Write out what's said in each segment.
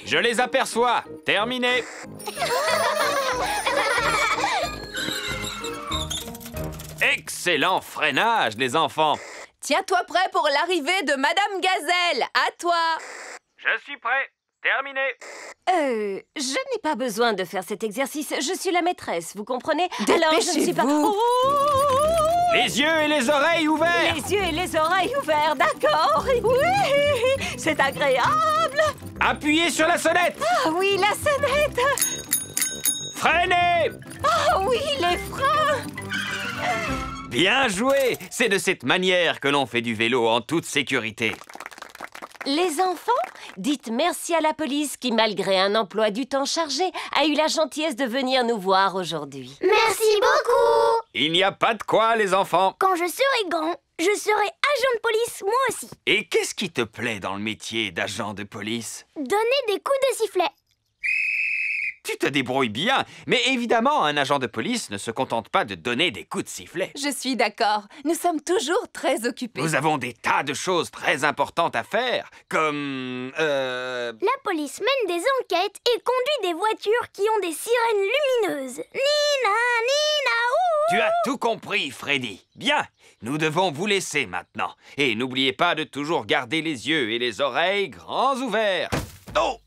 Je les aperçois. Terminé. Excellent freinage, les enfants. Tiens-toi prêt pour l'arrivée de Madame Gazelle. À toi. Je suis prêt. Terminé. Je n'ai pas besoin de faire cet exercice. Je suis la maîtresse, vous comprenez? Alors, je ne suis pas... Dépêchez-vous. Les yeux et les oreilles ouverts. Les yeux et les oreilles ouverts, d'accord? Oui, c'est agréable. Appuyez sur la sonnette. Ah oui, la sonnette. Freinez. Ah oui, les freins. Bien joué. C'est de cette manière que l'on fait du vélo en toute sécurité. Les enfants, dites merci à la police qui, malgré un emploi du temps chargé, a eu la gentillesse de venir nous voir aujourd'hui. Merci beaucoup. Il n'y a pas de quoi, les enfants. Quand je serai grand, je serai agent de police, moi aussi. Et qu'est-ce qui te plaît dans le métier d'agent de police? Donner des coups de sifflet. Tu te débrouilles bien, mais évidemment, un agent de police ne se contente pas de donner des coups de sifflet. Je suis d'accord. Nous sommes toujours très occupés. Nous avons des tas de choses très importantes à faire, comme... La police mène des enquêtes et conduit des voitures qui ont des sirènes lumineuses. Nina, Nina, ouh. Tu as tout compris, Freddy. Bien, nous devons vous laisser maintenant. Et n'oubliez pas de toujours garder les yeux et les oreilles grands ouverts. Oh!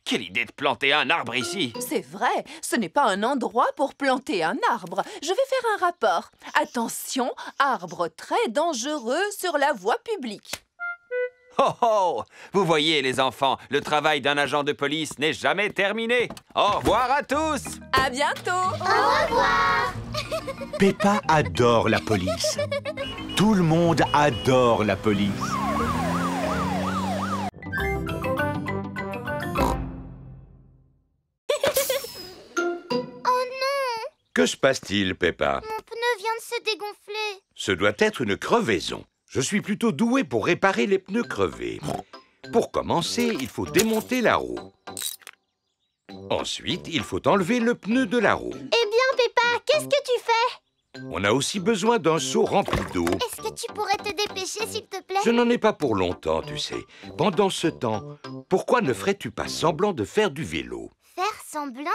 Quelle idée de planter un arbre ici! C'est vrai, ce n'est pas un endroit pour planter un arbre. Je vais faire un rapport. Attention, arbre très dangereux sur la voie publique. Oh oh! Vous voyez, les enfants, le travail d'un agent de police n'est jamais terminé. Au revoir à tous! À bientôt. Au revoir. Peppa adore la police. Tout le monde adore la police. Que se passe-t-il, Peppa? Mon pneu vient de se dégonfler. Ce doit être une crevaison. Je suis plutôt doué pour réparer les pneus crevés. Pour commencer, il faut démonter la roue. Ensuite, il faut enlever le pneu de la roue. Eh bien, Peppa, qu'est-ce que tu fais? On a aussi besoin d'un seau rempli d'eau. Est-ce que tu pourrais te dépêcher, s'il te plaît? Je n'en ai pas pour longtemps, tu sais. Pendant ce temps, pourquoi ne ferais-tu pas semblant de faire du vélo? Faire semblant?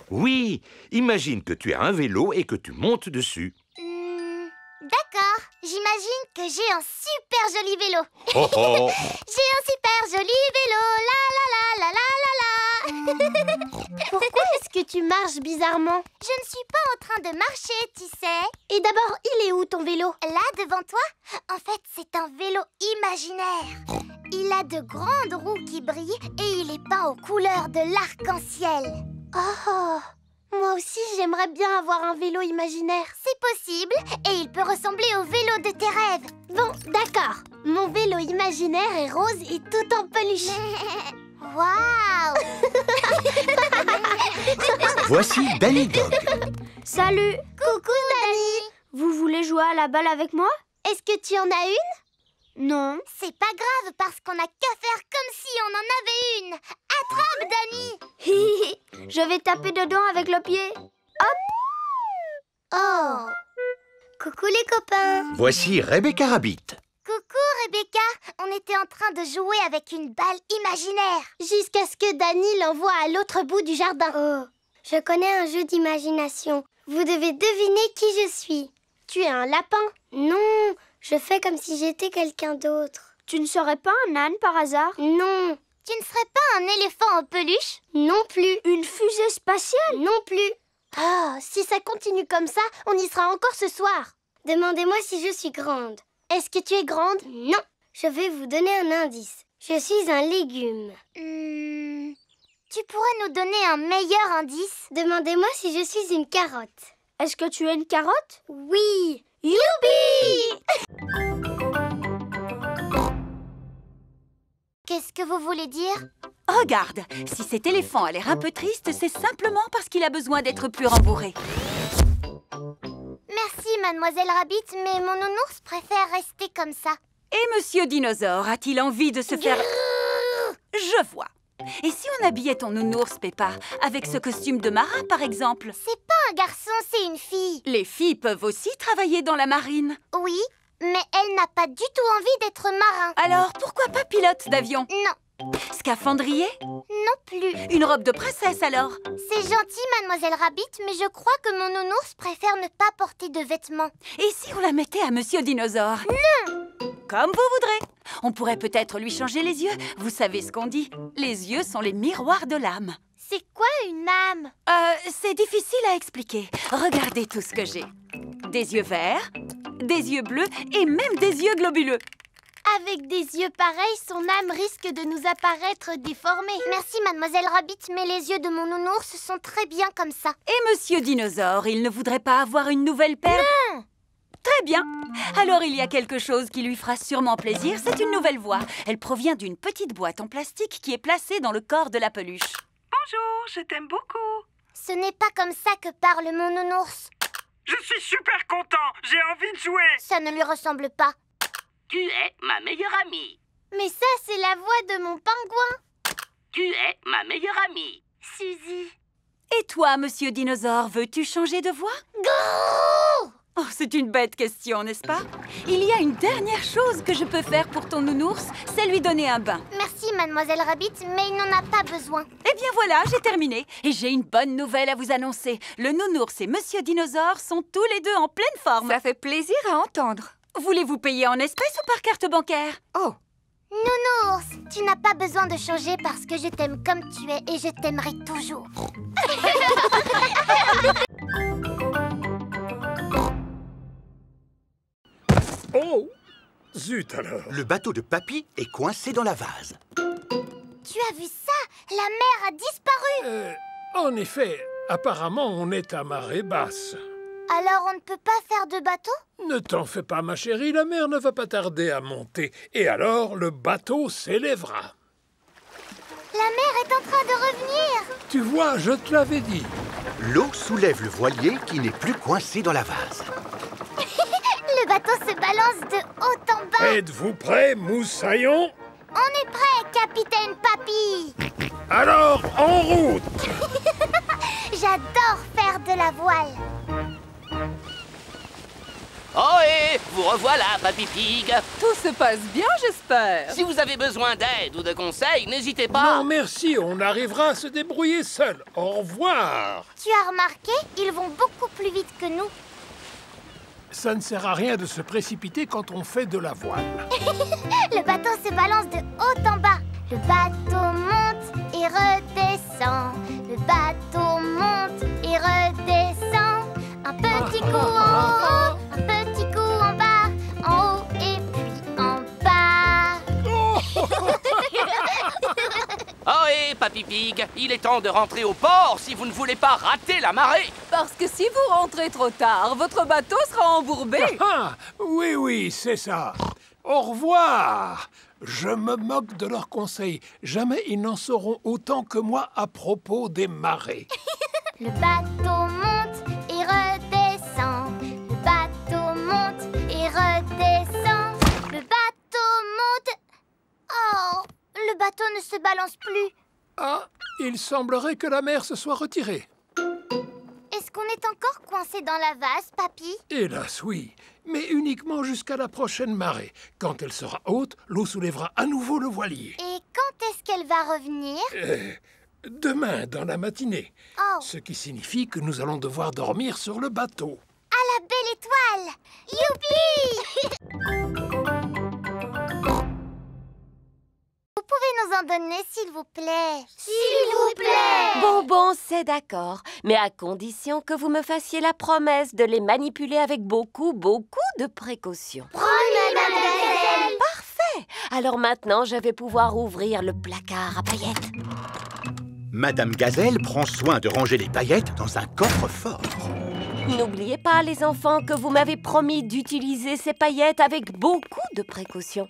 Oui, imagine que tu as un vélo et que tu montes dessus. D'accord. J'imagine que j'ai un super joli vélo. Oh oh! J'ai un super joli vélo. La la la la la la la. Pourquoi est-ce que tu marches bizarrement? Je ne suis pas en train de marcher, tu sais. Et d'abord, il est où ton vélo? Là, devant toi? En fait, c'est un vélo imaginaire. Il a de grandes roues qui brillent et il est peint aux couleurs de l'arc-en-ciel. Oh! Moi aussi, j'aimerais bien avoir un vélo imaginaire. C'est possible, et il peut ressembler au vélo de tes rêves. Bon, d'accord. Mon vélo imaginaire est rose et tout en peluche. Waouh! Voici Danny Dog. Salut! Coucou, Danny! Vous voulez jouer à la balle avec moi? Est-ce que tu en as une? Non. C'est pas grave, parce qu'on n'a qu'à faire comme si on en avait une. Attrape, Danny! Je vais taper dedans avec le pied. Hop! Oh! Coucou les copains! Voici Rebecca Rabbit. Coucou Rebecca! On était en train de jouer avec une balle imaginaire. Jusqu'à ce que Danny l'envoie à l'autre bout du jardin. Oh! Je connais un jeu d'imagination. Vous devez deviner qui je suis. Tu es un lapin? Non! Je fais comme si j'étais quelqu'un d'autre. Tu ne serais pas un âne par hasard? Non. Tu ne serais pas un éléphant en peluche? Non plus. Une fusée spatiale? Non plus. Ah, si ça continue comme ça, on y sera encore ce soir. Demandez-moi si je suis grande. Est-ce que tu es grande? Non. Je vais vous donner un indice. Je suis un légume. Tu pourrais nous donner un meilleur indice? Demandez-moi si je suis une carotte. Est-ce que tu es une carotte? Oui. Youpi! Qu'est-ce que vous voulez dire? Regarde, si cet éléphant a l'air un peu triste, c'est simplement parce qu'il a besoin d'être plus rembourré. Merci, Mademoiselle Rabbit, mais mon nounours préfère rester comme ça. Et Monsieur Dinosaure a-t-il envie de se faire... Je vois. Et si on habillait ton nounours, Peppa, avec ce costume de marin, par exemple? C'est pas un garçon, c'est une fille. Les filles peuvent aussi travailler dans la marine. Oui, mais elle n'a pas du tout envie d'être marin. Alors, pourquoi pas pilote d'avion? Non, Scaphandrier? Non plus. Une robe de princesse alors? C'est gentil, Mademoiselle Rabbit, mais je crois que mon nounours préfère ne pas porter de vêtements. Et si on la mettait à Monsieur Dinosaure? Non! Comme vous voudrez. On pourrait peut-être lui changer les yeux. Vous savez ce qu'on dit? Les yeux sont les miroirs de l'âme. C'est quoi une âme? C'est difficile à expliquer. Regardez tout ce que j'ai. Des yeux verts, des yeux bleus et même des yeux globuleux. Avec des yeux pareils, son âme risque de nous apparaître déformée. Merci, Mademoiselle Rabbit, mais les yeux de mon nounours sont très bien comme ça. Et Monsieur Dinosaure, il ne voudrait pas avoir une nouvelle paire? Non! Très bien. Alors il y a quelque chose qui lui fera sûrement plaisir. C'est une nouvelle voix. Elle provient d'une petite boîte en plastique qui est placée dans le corps de la peluche. Bonjour, je t'aime beaucoup. Ce n'est pas comme ça que parle mon nounours. Je suis super content, j'ai envie de jouer. Ça ne lui ressemble pas. Tu es ma meilleure amie. Mais ça, c'est la voix de mon pingouin. Tu es ma meilleure amie. Suzy. Et toi, Monsieur Dinosaure, veux-tu changer de voix? Grrrr! Oh, c'est une bête question, n'est-ce pas? Il y a une dernière chose que je peux faire pour ton nounours, c'est lui donner un bain. Merci, Mademoiselle Rabbit, mais il n'en a pas besoin. Eh bien voilà, j'ai terminé. Et j'ai une bonne nouvelle à vous annoncer. Le nounours et Monsieur Dinosaure sont tous les deux en pleine forme. Ça fait plaisir à entendre. Voulez-vous payer en espèces ou par carte bancaire? Oh, Nounours, tu n'as pas besoin de changer parce que je t'aime comme tu es et je t'aimerai toujours. Oh! Zut alors! Le bateau de Papy est coincé dans la vase. Tu as vu ça? La mer a disparu. En effet, apparemment on est à marée basse. Alors on ne peut pas faire de bateau? Ne t'en fais pas, ma chérie, la mer ne va pas tarder à monter. Et alors, le bateau s'élèvera. La mer est en train de revenir. Tu vois, je te l'avais dit. L'eau soulève le voilier qui n'est plus coincé dans la vase. Le bateau se balance de haut en bas. Êtes-vous prêts, moussaillon? On est prêt, capitaine Papy. Alors, en route! J'adore faire de la voile. Oh et vous revoilà, Papy Pig. tout se passe bien, j'espère. Si vous avez besoin d'aide ou de conseils, n'hésitez pas. Non, merci, on arrivera à se débrouiller seul. Au revoir! Tu as remarqué, ils vont beaucoup plus vite que nous. Ça ne sert à rien de se précipiter quand on fait de la voile. Le bateau se balance de haut en bas. Le bateau monte et redescend. Le bateau monte et redescend. Un petit coup en haut, un petit coup en bas, en haut et puis en bas. Oh et Papy Pig, il est temps de rentrer au port si vous ne voulez pas rater la marée. Parce que si vous rentrez trop tard, votre bateau sera embourbé. Ah, oui, oui, c'est ça. Au revoir! Je me moque de leurs conseils. Jamais ils n'en sauront autant que moi à propos des marées. Le bateau monte et redescend. Le bateau monte et redescend. Le bateau monte... Oh, le bateau ne se balance plus. Ah, il semblerait que la mer se soit retirée. Est-ce qu'on est encore coincé dans la vase, Papy? Hélas, oui, mais uniquement jusqu'à la prochaine marée. Quand elle sera haute, l'eau soulèvera à nouveau le voilier. Et quand est-ce qu'elle va revenir? Demain, dans la matinée. Oh, Ce qui signifie que nous allons devoir dormir sur le bateau. à la belle étoile! Youpi! Vous pouvez nous en donner, s'il vous plaît? S'il vous plaît! Bon, c'est d'accord. Mais à condition que vous me fassiez la promesse de les manipuler avec beaucoup de précautions. Promis, mademoiselle! Parfait! Alors maintenant, je vais pouvoir ouvrir le placard à paillettes. Madame Gazelle prend soin de ranger les paillettes dans un coffre-fort. N'oubliez pas, les enfants, que vous m'avez promis d'utiliser ces paillettes avec beaucoup de précautions.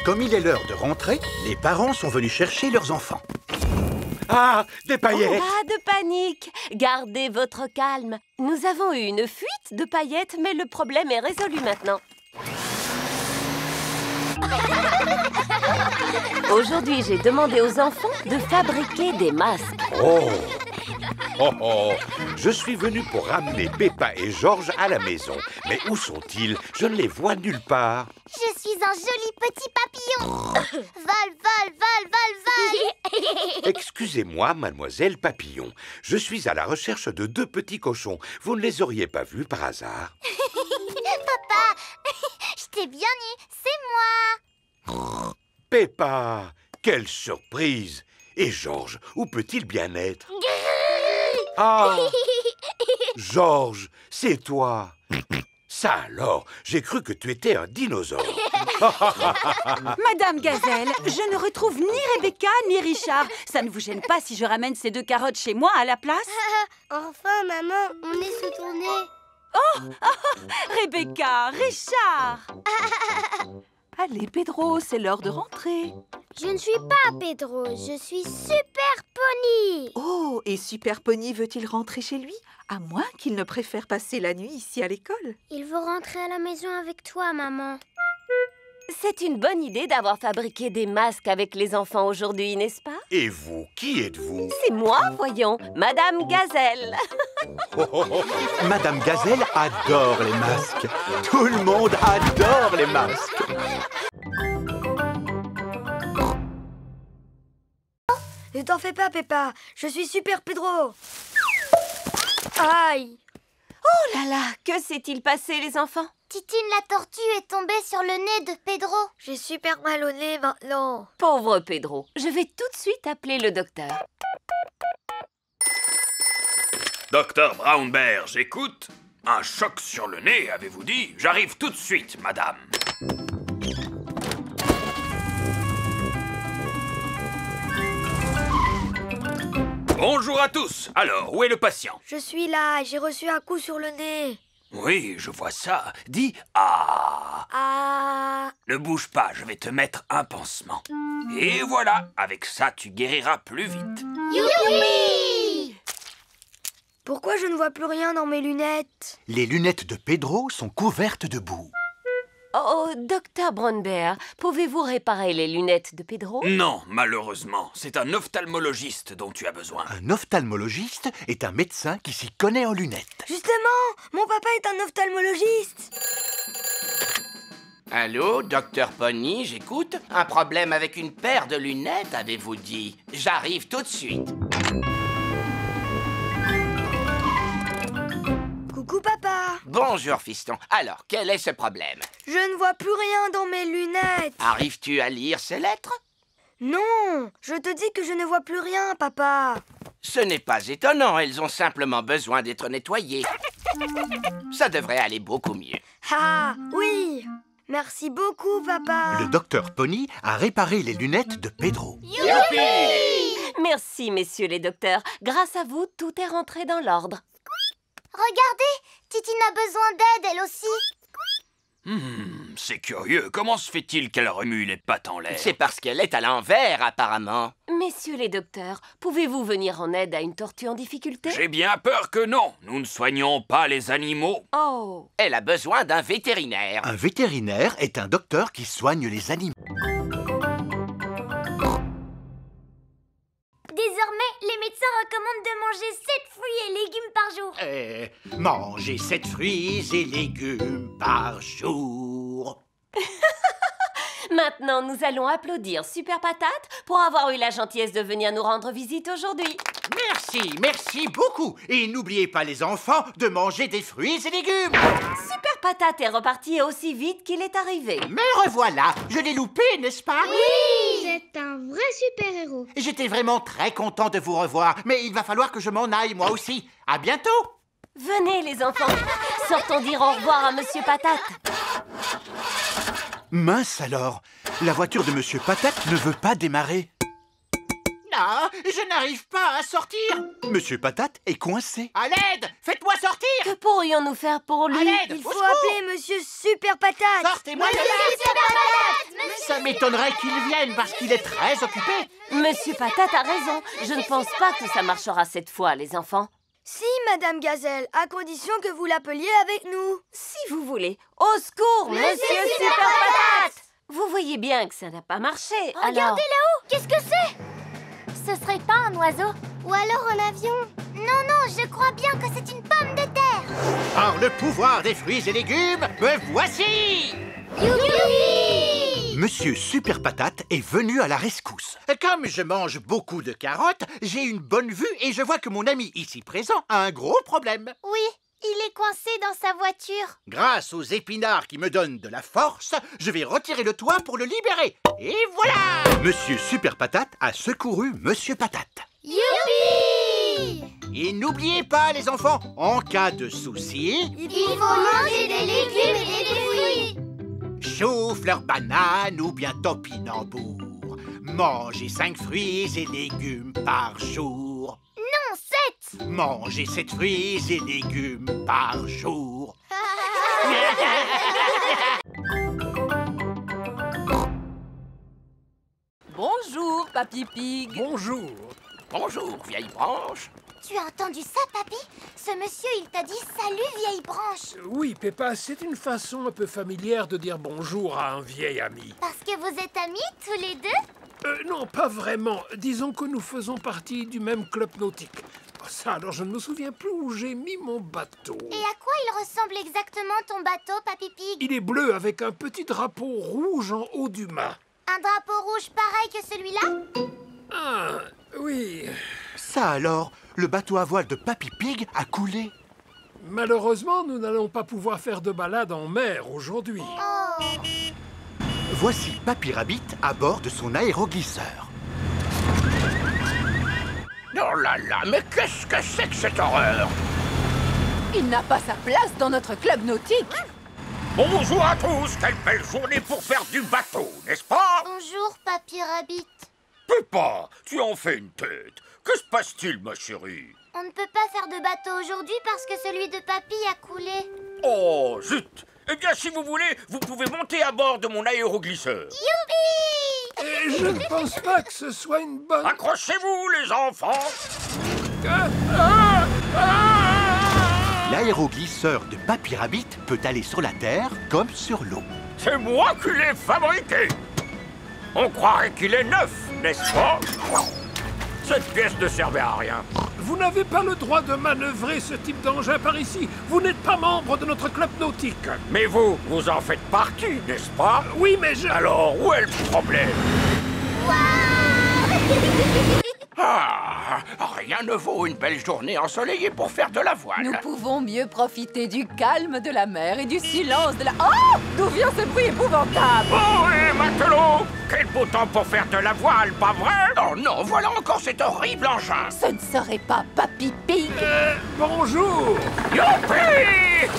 Comme il est l'heure de rentrer, les parents sont venus chercher leurs enfants. Ah, des paillettes! Pas de panique! Gardez votre calme. Nous avons eu une fuite de paillettes, mais le problème est résolu maintenant. Aujourd'hui, j'ai demandé aux enfants de fabriquer des masques. Oh! Je suis venu pour ramener Peppa et Georges à la maison. Mais où sont-ils? Je ne les vois nulle part. Je suis un joli petit papillon. Vol, vol, vol, vol, vol. Excusez-moi, mademoiselle Papillon. Je suis à la recherche de 2 petits cochons. Vous ne les auriez pas vus par hasard? Papa, je t'ai bien eu, c'est moi. Peppa, quelle surprise! Et Georges, où peut-il bien être? Ah! Georges, c'est toi! Ça alors, j'ai cru que tu étais un dinosaure. Madame Gazelle, je ne retrouve ni Rebecca ni Richard. Ça ne vous gêne pas si je ramène ces 2 carottes chez moi à la place? Enfin, maman, on est sous ton nez. Rebecca, Richard! Allez, Pedro, c'est l'heure de rentrer. Je ne suis pas Pedro, je suis Super Pony. Oh, et Super Pony veut-il rentrer chez lui? À moins qu'il ne préfère passer la nuit ici à l'école. Il veut rentrer à la maison avec toi, maman. C'est une bonne idée d'avoir fabriqué des masques avec les enfants aujourd'hui, n'est-ce pas? Et vous, qui êtes-vous? C'est moi, voyons, Madame Gazelle. Madame Gazelle adore les masques. Tout le monde adore les masques. Ne t'en fais pas, Peppa. Je suis Super Pedro. Aïe! Oh là là, que s'est-il passé, les enfants? Titine la tortue est tombée sur le nez de Pedro. J'ai super mal au nez maintenant. Pauvre Pedro, je vais tout de suite appeler le docteur. Docteur Brown Bear, j'écoute. Un choc sur le nez, avez-vous dit? J'arrive tout de suite, madame. Bonjour à tous. Alors, où est le patient? Je suis là, j'ai reçu un coup sur le nez. Oui, je vois ça. Dis « Ah ». Ah. Ne bouge pas, je vais te mettre un pansement. Et voilà, avec ça, tu guériras plus vite. Youpi! Pourquoi je ne vois plus rien dans mes lunettes? Les lunettes de Pedro sont couvertes de boue. Oh, docteur Brown Bear, pouvez-vous réparer les lunettes de Pedro? Non, malheureusement, c'est un ophtalmologiste dont tu as besoin. Un ophtalmologiste est un médecin qui s'y connaît en lunettes. Justement, mon papa est un ophtalmologiste. Allô, docteur Pony, j'écoute. Un problème avec une paire de lunettes, avez-vous dit? J'arrive tout de suite. Coucou, papa. Bonjour, fiston. Alors, quel est ce problème? Je ne vois plus rien dans mes lunettes. Arrives-tu à lire ces lettres? Non, je te dis que je ne vois plus rien, papa. Ce n'est pas étonnant, elles ont simplement besoin d'être nettoyées. Ça devrait aller beaucoup mieux. Ah, oui. Merci beaucoup, papa. Le docteur Pony a réparé les lunettes de Pedro. Youpi! Merci, messieurs les docteurs. Grâce à vous, tout est rentré dans l'ordre. Regardez, Titine a besoin d'aide, elle aussi. C'est curieux. Comment se fait-il qu'elle remue les pattes en l'air? C'est parce qu'elle est à l'envers, apparemment. Messieurs les docteurs, pouvez-vous venir en aide à une tortue en difficulté? J'ai bien peur que non. Nous ne soignons pas les animaux. Oh! Elle a besoin d'un vétérinaire. Un vétérinaire est un docteur qui soigne les animaux. Désormais, les médecins recommandent de manger 7 fruits et légumes par jour. Manger 7 fruits et légumes par jour. Maintenant, nous allons applaudir Super Patate pour avoir eu la gentillesse de venir nous rendre visite aujourd'hui. Merci beaucoup. Et n'oubliez pas, les enfants, de manger des fruits et légumes. Super Patate est reparti aussi vite qu'il est arrivé. Me revoilà. Je l'ai loupé, n'est-ce pas? Oui! C'est un vrai super-héros. J'étais vraiment très content de vous revoir, mais il va falloir que je m'en aille, moi aussi. À bientôt. Venez, les enfants. Sortons dire au revoir à Monsieur Patate. Mince alors, la voiture de Monsieur Patate ne veut pas démarrer. Non, je n'arrive pas à sortir. Monsieur Patate est coincé. À l'aide! Faites-moi sortir! Que pourrions-nous faire pour lui? Il faut appeler Monsieur Super Patate. Sortez-moi de là! Ça m'étonnerait qu'il vienne parce qu'il est très occupé. Monsieur Patate a raison. Je ne pense pas que ça marchera cette fois, les enfants. Si, Madame Gazelle, à condition que vous l'appeliez avec nous. Si vous voulez. Au secours, Monsieur Super Patate! Vous voyez bien que ça n'a pas marché. Regardez là-haut! Qu'est-ce que c'est? Ce serait pas un oiseau? Ou alors un avion? Non, non, je crois bien que c'est une pomme de terre. Par le pouvoir des fruits et légumes, me voici! Youpi! Monsieur Super Patate est venu à la rescousse. Comme je mange beaucoup de carottes, j'ai une bonne vue et je vois que mon ami ici présent a un gros problème. Oui, il est coincé dans sa voiture. Grâce aux épinards qui me donnent de la force, je vais retirer le toit pour le libérer. Et voilà! Monsieur Super Patate a secouru Monsieur Patate. Youpi! Et n'oubliez pas, les enfants, en cas de souci... Il faut manger des légumes et des fruits. Chou-fleur, banane ou bien topinambour. Mangez 5 fruits et légumes par jour. Non, 7. Mangez 7 fruits et légumes par jour. Bonjour, Papy Pig. Bonjour. Bonjour, vieille branche. Tu as entendu ça, papy? Ce monsieur, il t'a dit « Salut, vieille branche ». Oui, Peppa, c'est une façon un peu familière de dire bonjour à un vieil ami. Parce que vous êtes amis, tous les deux? Non, pas vraiment. Disons que nous faisons partie du même club nautique. Ça, alors je ne me souviens plus où j'ai mis mon bateau. Et à quoi il ressemble exactement ton bateau, Papy Pig? Il est bleu avec un petit drapeau rouge en haut du mât. Un drapeau rouge pareil que celui-là? Ah, oui. Ça alors, le bateau à voile de Papy Pig a coulé. Malheureusement, nous n'allons pas pouvoir faire de balade en mer aujourd'hui. Oh. Voici Papy Rabbit à bord de son aéroglisseur. Oh là là, mais qu'est-ce que c'est que cette horreur? Il n'a pas sa place dans notre club nautique. Bonjour à tous, quelle belle journée pour faire du bateau, n'est-ce pas? Bonjour, Papy Rabbit. Peppa, tu en fais une tête. Que se passe-t-il, ma chérie? On ne peut pas faire de bateau aujourd'hui parce que celui de Papy a coulé. Oh, zut! Eh bien, si vous voulez, vous pouvez monter à bord de mon aéroglisseur. Youpi! Et je ne pense pas que ce soit une bonne... Accrochez-vous, les enfants! L'aéroglisseur de Papy Rabbit peut aller sur la terre comme sur l'eau. C'est moi qui l'ai fabriqué! On croirait qu'il est neuf, n'est-ce pas? Cette pièce ne servait à rien. Vous n'avez pas le droit de manœuvrer ce type d'engin par ici. Vous n'êtes pas membre de notre club nautique. Mais vous en faites partie, n'est-ce pas? Oui, mais je... Alors, où est le problème? Ah, rien ne vaut une belle journée ensoleillée pour faire de la voile. Nous pouvons mieux profiter du calme de la mer et du silence de la... Oh! D'où vient ce bruit épouvantable? Oh, et matelot! Quel beau temps pour faire de la voile, pas vrai? Oh non, voilà encore cet horrible engin. Ce ne serait pas Papy Pig. Bonjour. Youpi!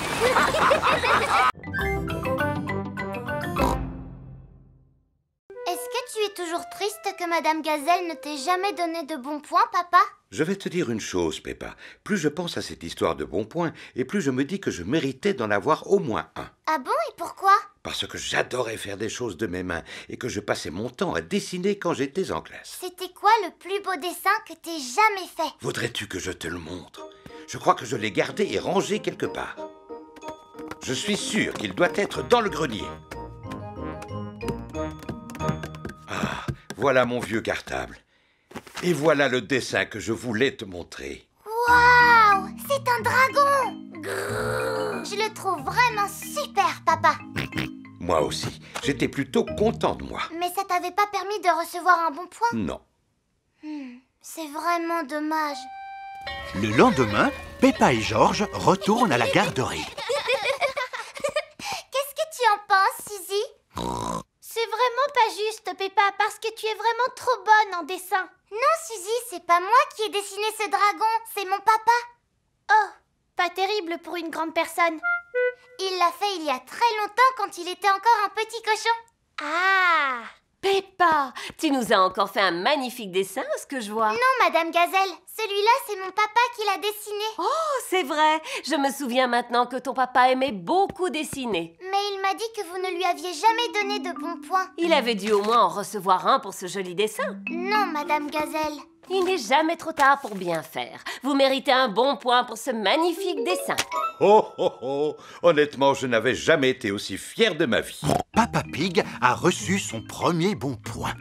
Est-ce que tu es toujours triste que Madame Gazelle ne t'ait jamais donné de bons points, papa? Je vais te dire une chose, Peppa. Plus je pense à cette histoire de bons points, et plus je me dis que je méritais d'en avoir au moins un. Ah bon, et pourquoi? Parce que j'adorais faire des choses de mes mains, et que je passais mon temps à dessiner quand j'étais en classe. C'était quoi le plus beau dessin que t'aies jamais fait? Voudrais-tu que je te le montre? Je crois que je l'ai gardé et rangé quelque part. Je suis sûr qu'il doit être dans le grenier. Ah, voilà mon vieux cartable. Et voilà le dessin que je voulais te montrer. Waouh! C'est un dragon! Grrr, je le trouve vraiment super, papa. Moi aussi. J'étais plutôt content de moi. Mais ça t'avait pas permis de recevoir un bon point? Non. C'est vraiment dommage. Le lendemain, Peppa et George retournent à la garderie. Qu'est-ce que tu en penses, Suzy? C'est vraiment pas juste, Peppa, parce que tu es vraiment trop bonne en dessin. Non, Suzy, c'est pas moi qui ai dessiné ce dragon, c'est mon papa. Oh, pas terrible pour une grande personne. Il l'a fait il y a très longtemps quand il était encore un petit cochon. Ah! Peppa, tu nous as encore fait un magnifique dessin, ce que je vois. Non, Madame Gazelle, celui-là, c'est mon papa qui l'a dessiné. Oh, c'est vrai. Je me souviens maintenant que ton papa aimait beaucoup dessiner. Mais il m'a dit que vous ne lui aviez jamais donné de bons points. Il avait dû au moins en recevoir un pour ce joli dessin. Non, Madame Gazelle. Il n'est jamais trop tard pour bien faire. Vous méritez un bon point pour ce magnifique dessin. Oh, oh, oh! Honnêtement, je n'avais jamais été aussi fier de ma vie. Papa Pig a reçu son premier bon point.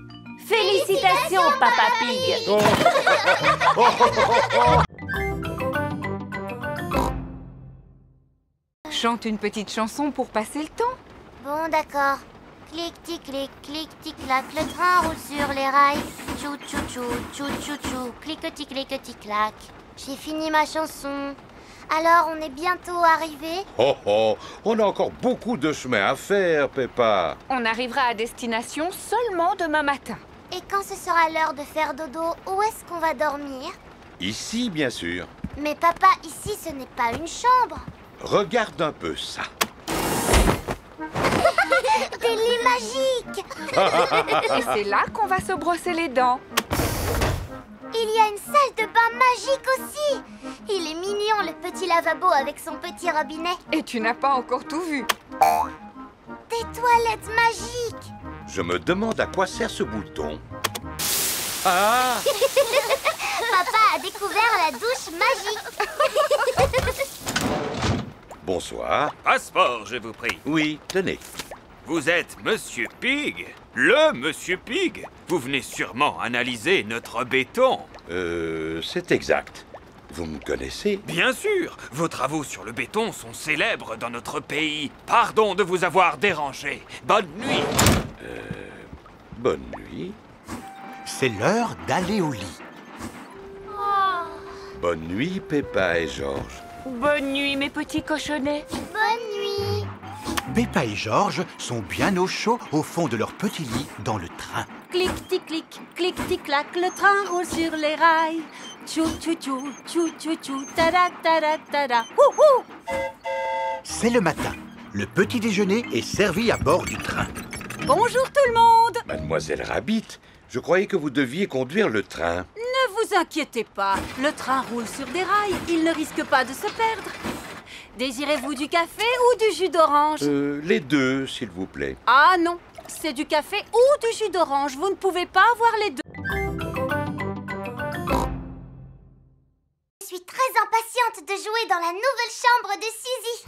Félicitations, Papa Pig! chante une petite chanson pour passer le temps. Bon, d'accord. Clic-tic-clic, clic-tic-clac, le train roule sur les rails. Tchou-tchou-tchou, tchou-tchou-tchou, clic-tic-clic-tic-clac. J'ai fini ma chanson. Alors, on est bientôt arrivé? Oh oh, on a encore beaucoup de chemin à faire, Peppa. On arrivera à destination seulement demain matin. Et quand ce sera l'heure de faire dodo, où est-ce qu'on va dormir? Ici, bien sûr. Mais papa, ici, ce n'est pas une chambre. Regarde un peu ça. Des lits magiques. Et c'est là qu'on va se brosser les dents. Il y a une salle de bain magique aussi. Il est mignon, le petit lavabo avec son petit robinet. Et tu n'as pas encore tout vu. Des toilettes magiques. Je me demande à quoi sert ce bouton. Ah! Papa a découvert la douche magique. Bonsoir. Passeport, je vous prie. Oui, tenez. Vous êtes Monsieur Pig? Le Monsieur Pig? Vous venez sûrement analyser notre béton. C'est exact. Vous me connaissez? Bien sûr. Vos travaux sur le béton sont célèbres dans notre pays. Pardon de vous avoir dérangé. Bonne nuit. Bonne nuit. C'est l'heure d'aller au lit. Bonne nuit, Peppa et Georges. Bonne nuit, mes petits cochonnets. Bonne nuit. Peppa et Georges sont bien au chaud au fond de leur petit lit dans le train. Clic-tic-clic, clic-tic-clac, le train roule sur les rails. Tchou-tchou-tchou, tchou-tchou-tchou, tada-tada-tada. Wouhou! C'est le matin. Le petit déjeuner est servi à bord du train. Bonjour tout le monde! Mademoiselle Rabbit, je croyais que vous deviez conduire le train. Ne vous inquiétez pas, le train roule sur des rails, il ne risque pas de se perdre. Désirez-vous du café ou du jus d'orange? Les deux, s'il vous plaît. Ah non, c'est du café ou du jus d'orange, vous ne pouvez pas avoir les deux. Je suis très impatiente de jouer dans la nouvelle chambre de Suzy.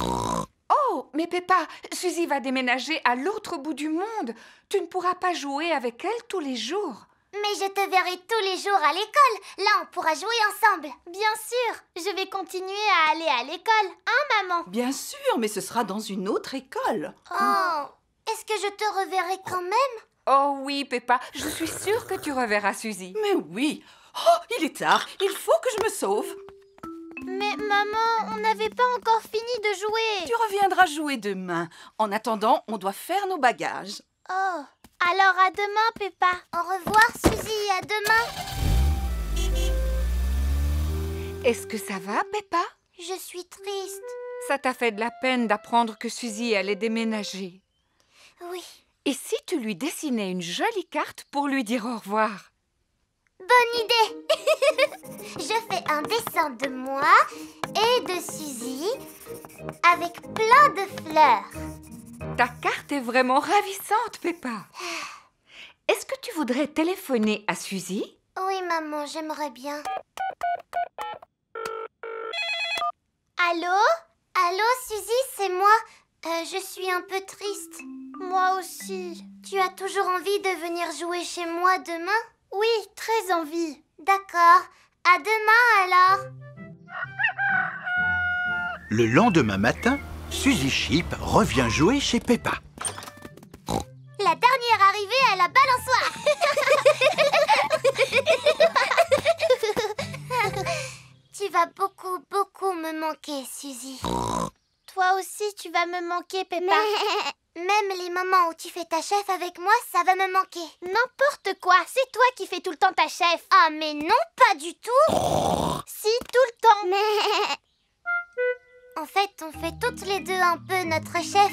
Oh, mais Peppa, Suzy va déménager à l'autre bout du monde. Tu ne pourras pas jouer avec elle tous les jours. Mais je te verrai tous les jours à l'école. Là, on pourra jouer ensemble. Bien sûr, je vais continuer à aller à l'école. Hein, maman? Bien sûr, mais ce sera dans une autre école. Oh, est-ce que je te reverrai quand même? Oh oui, Peppa, je suis sûre que tu reverras Suzy. Mais oui. Oh, il est tard, il faut que je me sauve. Mais maman, on n'avait pas encore fini de jouer. Tu reviendras jouer demain. En attendant, on doit faire nos bagages. Oh, alors à demain, Peppa. Au revoir, Suzy, à demain. Est-ce que ça va, Peppa? Je suis triste. Ça t'a fait de la peine d'apprendre que Suzy allait déménager. Oui. Et si tu lui dessinais une jolie carte pour lui dire au revoir? Bonne idée. Je fais un dessin de moi et de Suzy avec plein de fleurs. Ta carte est vraiment ravissante, Peppa. Est-ce que tu voudrais téléphoner à Suzy? Oui, maman, j'aimerais bien. Allô? Allô, Suzy, c'est moi. Je suis un peu triste. Moi aussi. Tu as toujours envie de venir jouer chez moi demain? Oui, très envie. D'accord. À demain, alors. Le lendemain matin, Suzy Sheep revient jouer chez Peppa. La dernière arrivée à la balançoire. Tu vas beaucoup, beaucoup me manquer, Suzy. Toi aussi, tu vas me manquer, Peppa. Même les moments où tu fais ta chef avec moi, ça va me manquer. N'importe quoi, c'est toi qui fais tout le temps ta chef. Ah, mais non, pas du tout. Si, tout le temps. Mais... En fait, on fait toutes les deux un peu notre chef.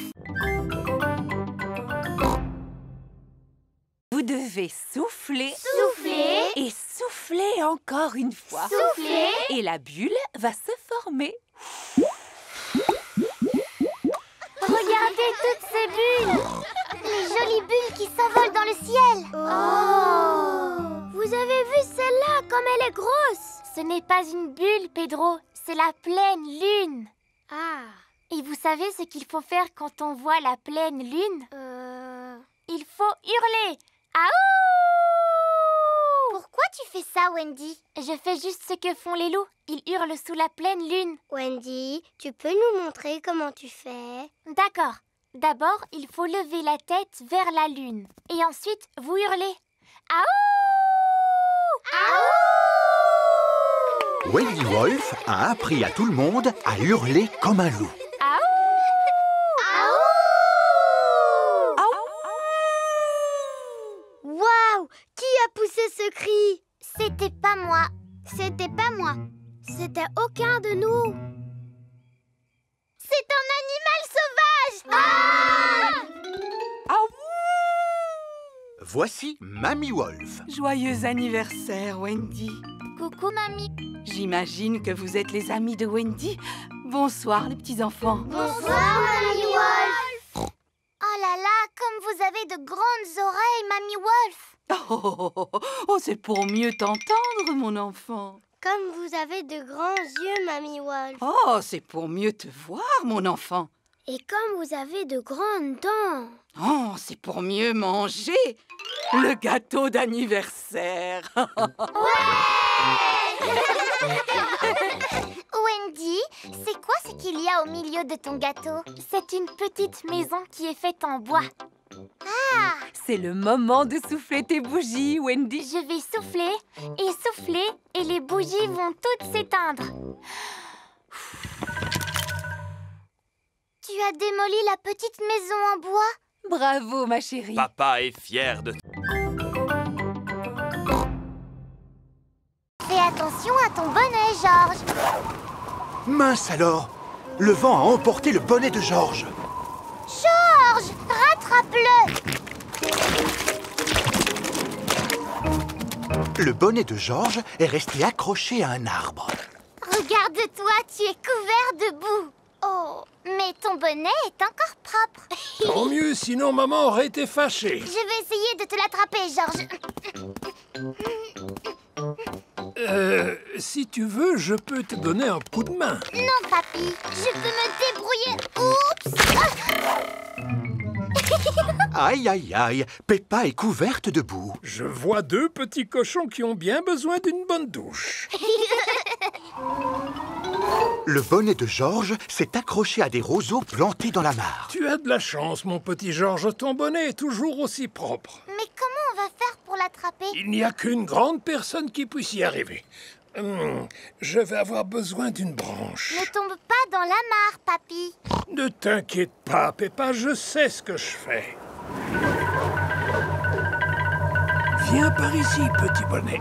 Vous devez souffler. Souffler. Et souffler encore une fois. Souffler. Et la bulle va se former. Regardez toutes ces bulles. Les jolies bulles qui s'envolent dans le ciel. Oh. Vous avez vu celle-là, comme elle est grosse? Ce n'est pas une bulle, Pedro. C'est la pleine lune. Ah. Et vous savez ce qu'il faut faire quand on voit la pleine lune? Il faut hurler. Aouh! Pourquoi tu fais ça, Wendy? Je fais juste ce que font les loups. Ils hurlent sous la pleine lune. Wendy, tu peux nous montrer comment tu fais? D'accord. D'abord, il faut lever la tête vers la lune. Et ensuite, vous hurlez. Aouh! Aouh! Wendy Wolf a appris à tout le monde à hurler comme un loup. Waouh! Qui a poussé ce cri? C'était pas moi. C'était pas moi. C'était aucun de nous. C'est un animal sauvage! Voici Mamie Wolf. Joyeux anniversaire, Wendy. Coucou, mamie. J'imagine que vous êtes les amis de Wendy. Bonsoir, les petits-enfants. Bonsoir, Mamie Wolf. Oh là là, comme vous avez de grandes oreilles, Mamie Wolf. Oh, c'est pour mieux t'entendre, mon enfant. Comme vous avez de grands yeux, Mamie Wolf. Oh, c'est pour mieux te voir, mon enfant. Et comme vous avez de grandes dents. Oh, c'est pour mieux manger le gâteau d'anniversaire. Wendy, c'est quoi ce qu'il y a au milieu de ton gâteau? C'est une petite maison qui est faite en bois. Ah! C'est le moment de souffler tes bougies, Wendy. Je vais souffler, et les bougies vont toutes s'éteindre. Tu as démoli la petite maison en bois? Bravo, ma chérie. Papa est fier de toi. Fais attention à ton bonnet, Georges. Mince alors! Le vent a emporté le bonnet de Georges. Georges, rattrape-le! Le bonnet de Georges est resté accroché à un arbre. Regarde-toi, tu es couvert de boue. Oh, mais ton bonnet est encore propre. Tant mieux, sinon maman aurait été fâchée. Je vais essayer de te l'attraper, Georges. Si tu veux, je peux te donner un coup de main. Non, papy, je peux me débrouiller. Oups! Aïe, aïe, aïe, Peppa est couverte de boue. Je vois deux petits cochons qui ont bien besoin d'une bonne douche. Le bonnet de Georges s'est accroché à des roseaux plantés dans la mare. Tu as de la chance, mon petit Georges. Ton bonnet est toujours aussi propre. Mais comment on va faire pour l'attraper? Il n'y a qu'une grande personne qui puisse y arriver. Je vais avoir besoin d'une branche. Ne tombe pas dans la mare, papy. Ne t'inquiète pas, Peppa, je sais ce que je fais. Viens par ici, petit bonnet.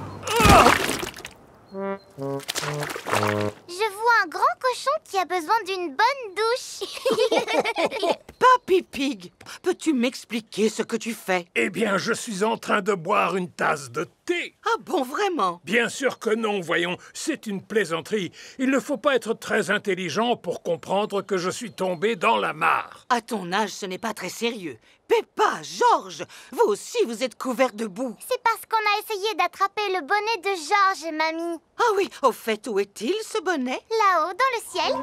Je vois un grand cochon qui a besoin d'une bonne douche. Papy Pig, peux-tu m'expliquer ce que tu fais? Eh bien, je suis en train de boire une tasse de thé. Ah bon, vraiment? Bien sûr que non, voyons, c'est une plaisanterie. Il ne faut pas être très intelligent pour comprendre que je suis tombé dans la mare. À ton âge, ce n'est pas très sérieux. Peppa, Georges, vous aussi, vous êtes couverts de boue. C'est parce qu'on a essayé d'attraper le bonnet de Georges, mamie. Ah oui, au fait, où est-il, ce bonnet? Là-haut, dans le ciel.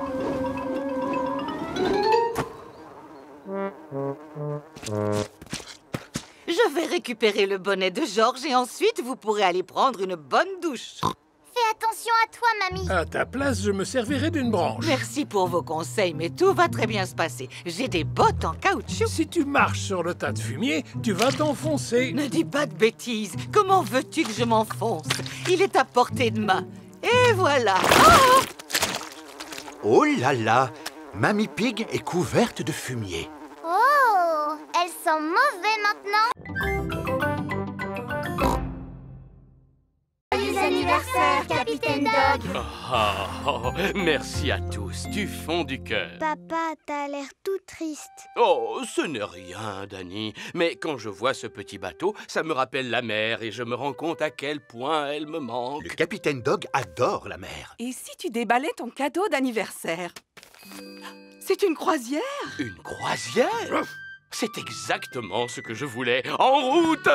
Je vais récupérer le bonnet de Georges et ensuite, vous pourrez aller prendre une bonne douche. Fais attention à toi, mamie. À ta place, je me servirai d'une branche. Merci pour vos conseils, mais tout va très bien se passer. J'ai des bottes en caoutchouc. Si tu marches sur le tas de fumier, tu vas t'enfoncer. Ne dis pas de bêtises. Comment veux-tu que je m'enfonce? Il est à portée de main. Et voilà. Oh là là! Mamie Pig est couverte de fumier. Oh, elle sent mauvais maintenant. Joyeux anniversaire, Capitaine Dog. Oh, merci à tous, du fond du cœur. Papa, t'as l'air tout triste. Oh, ce n'est rien, Danny. Mais quand je vois ce petit bateau, ça me rappelle la mer et je me rends compte à quel point elle me manque. Le Capitaine Dog adore la mer. Et si tu déballais ton cadeau d'anniversaire? C'est une croisière? Une croisière? C'est exactement ce que je voulais. En route!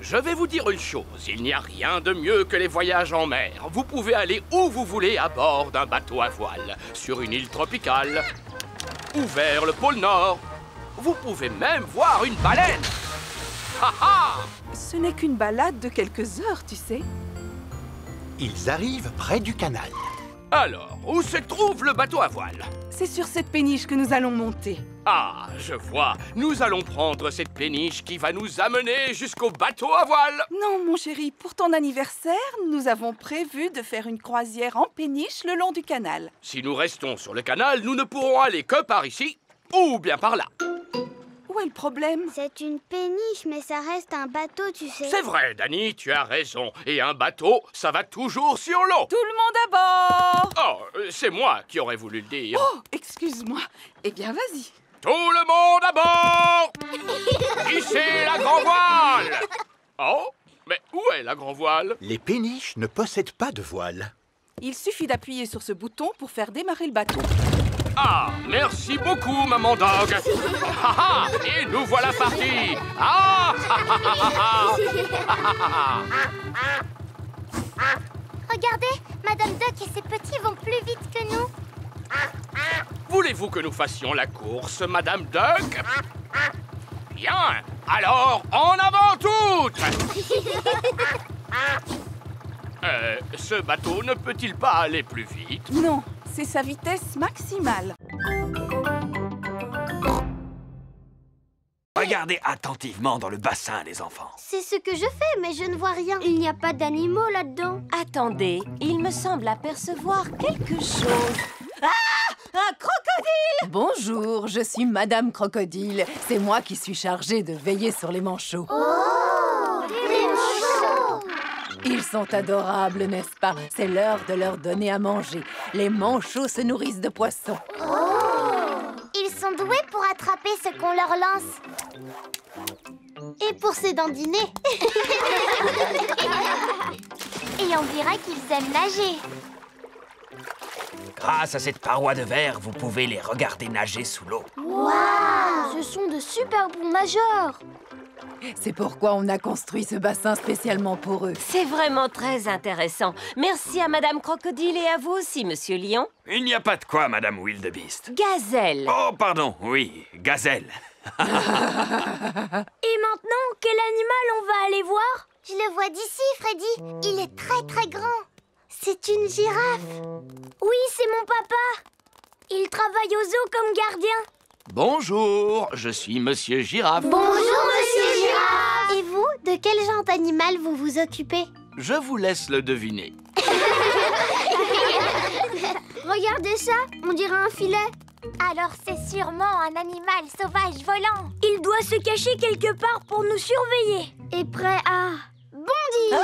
Je vais vous dire une chose, il n'y a rien de mieux que les voyages en mer. Vous pouvez aller où vous voulez à bord d'un bateau à voile, sur une île tropicale, ou vers le pôle Nord. Vous pouvez même voir une baleine. Ce n'est qu'une balade de quelques heures, tu sais. Ils arrivent près du canal. Alors, où se trouve le bateau à voile? C'est sur cette péniche que nous allons monter. Ah, je vois. Nous allons prendre cette péniche qui va nous amener jusqu'au bateau à voile. Non, mon chéri, pour ton anniversaire, nous avons prévu de faire une croisière en péniche le long du canal. Si nous restons sur le canal, nous ne pourrons aller que par ici ou bien par là. Où est le problème? C'est une péniche, mais ça reste un bateau, tu sais. C'est vrai, Dani, tu as raison. Et un bateau, ça va toujours sur l'eau. Tout le monde à bord! Oh, c'est moi qui aurais voulu le dire. Oh, excuse-moi. Eh bien, vas-y. Tout le monde à bord! Hissez la grand voile! Oh, mais où est la grand voile? Les péniches ne possèdent pas de voile. Il suffit d'appuyer sur ce bouton pour faire démarrer le bateau. Ah, merci beaucoup, maman Dog. Ah, et nous voilà partis. Ah, Regardez, Madame Duck et ses petits vont plus vite que nous. voulez-vous que nous fassions la course, Madame Duck? Bien, alors en avant toutes. Ce bateau ne peut-il pas aller plus vite? Non, c'est sa vitesse maximale. Regardez attentivement dans le bassin, les enfants. C'est ce que je fais, mais je ne vois rien. Il n'y a pas d'animaux là-dedans. Attendez, il me semble apercevoir quelque chose. Ah! Un crocodile! Bonjour, je suis Madame Crocodile. C'est moi qui suis chargée de veiller sur les manchots. Oh! Des manchots! Ils sont adorables, n'est-ce pas? C'est l'heure de leur donner à manger. Les manchots se nourrissent de poissons. Ils sont doués pour attraper ce qu'on leur lance. Et pour se dandiner. Et on dirait qu'ils aiment nager. Grâce à cette paroi de verre, vous pouvez les regarder nager sous l'eau. Waouh! Ce sont de super bons nageurs. C'est pourquoi on a construit ce bassin spécialement pour eux. C'est vraiment très intéressant. Merci à Madame Crocodile et à vous aussi, Monsieur Lion. Il n'y a pas de quoi, Madame Wildebeest. Gazelle. Oh, pardon, oui, gazelle. Et maintenant, quel animal on va aller voir? Je le vois d'ici, Freddy. Il est très très grand. C'est une girafe. Oui, c'est mon papa. Il travaille au zoo comme gardien. Bonjour, je suis Monsieur Girafe. Bonjour, Monsieur Girafe. Et vous, de quel genre d'animal vous vous occupez? Je vous laisse le deviner. Regardez ça, on dirait un filet. Alors c'est sûrement un animal sauvage volant. Il doit se cacher quelque part pour nous surveiller. Et prêt à bondir.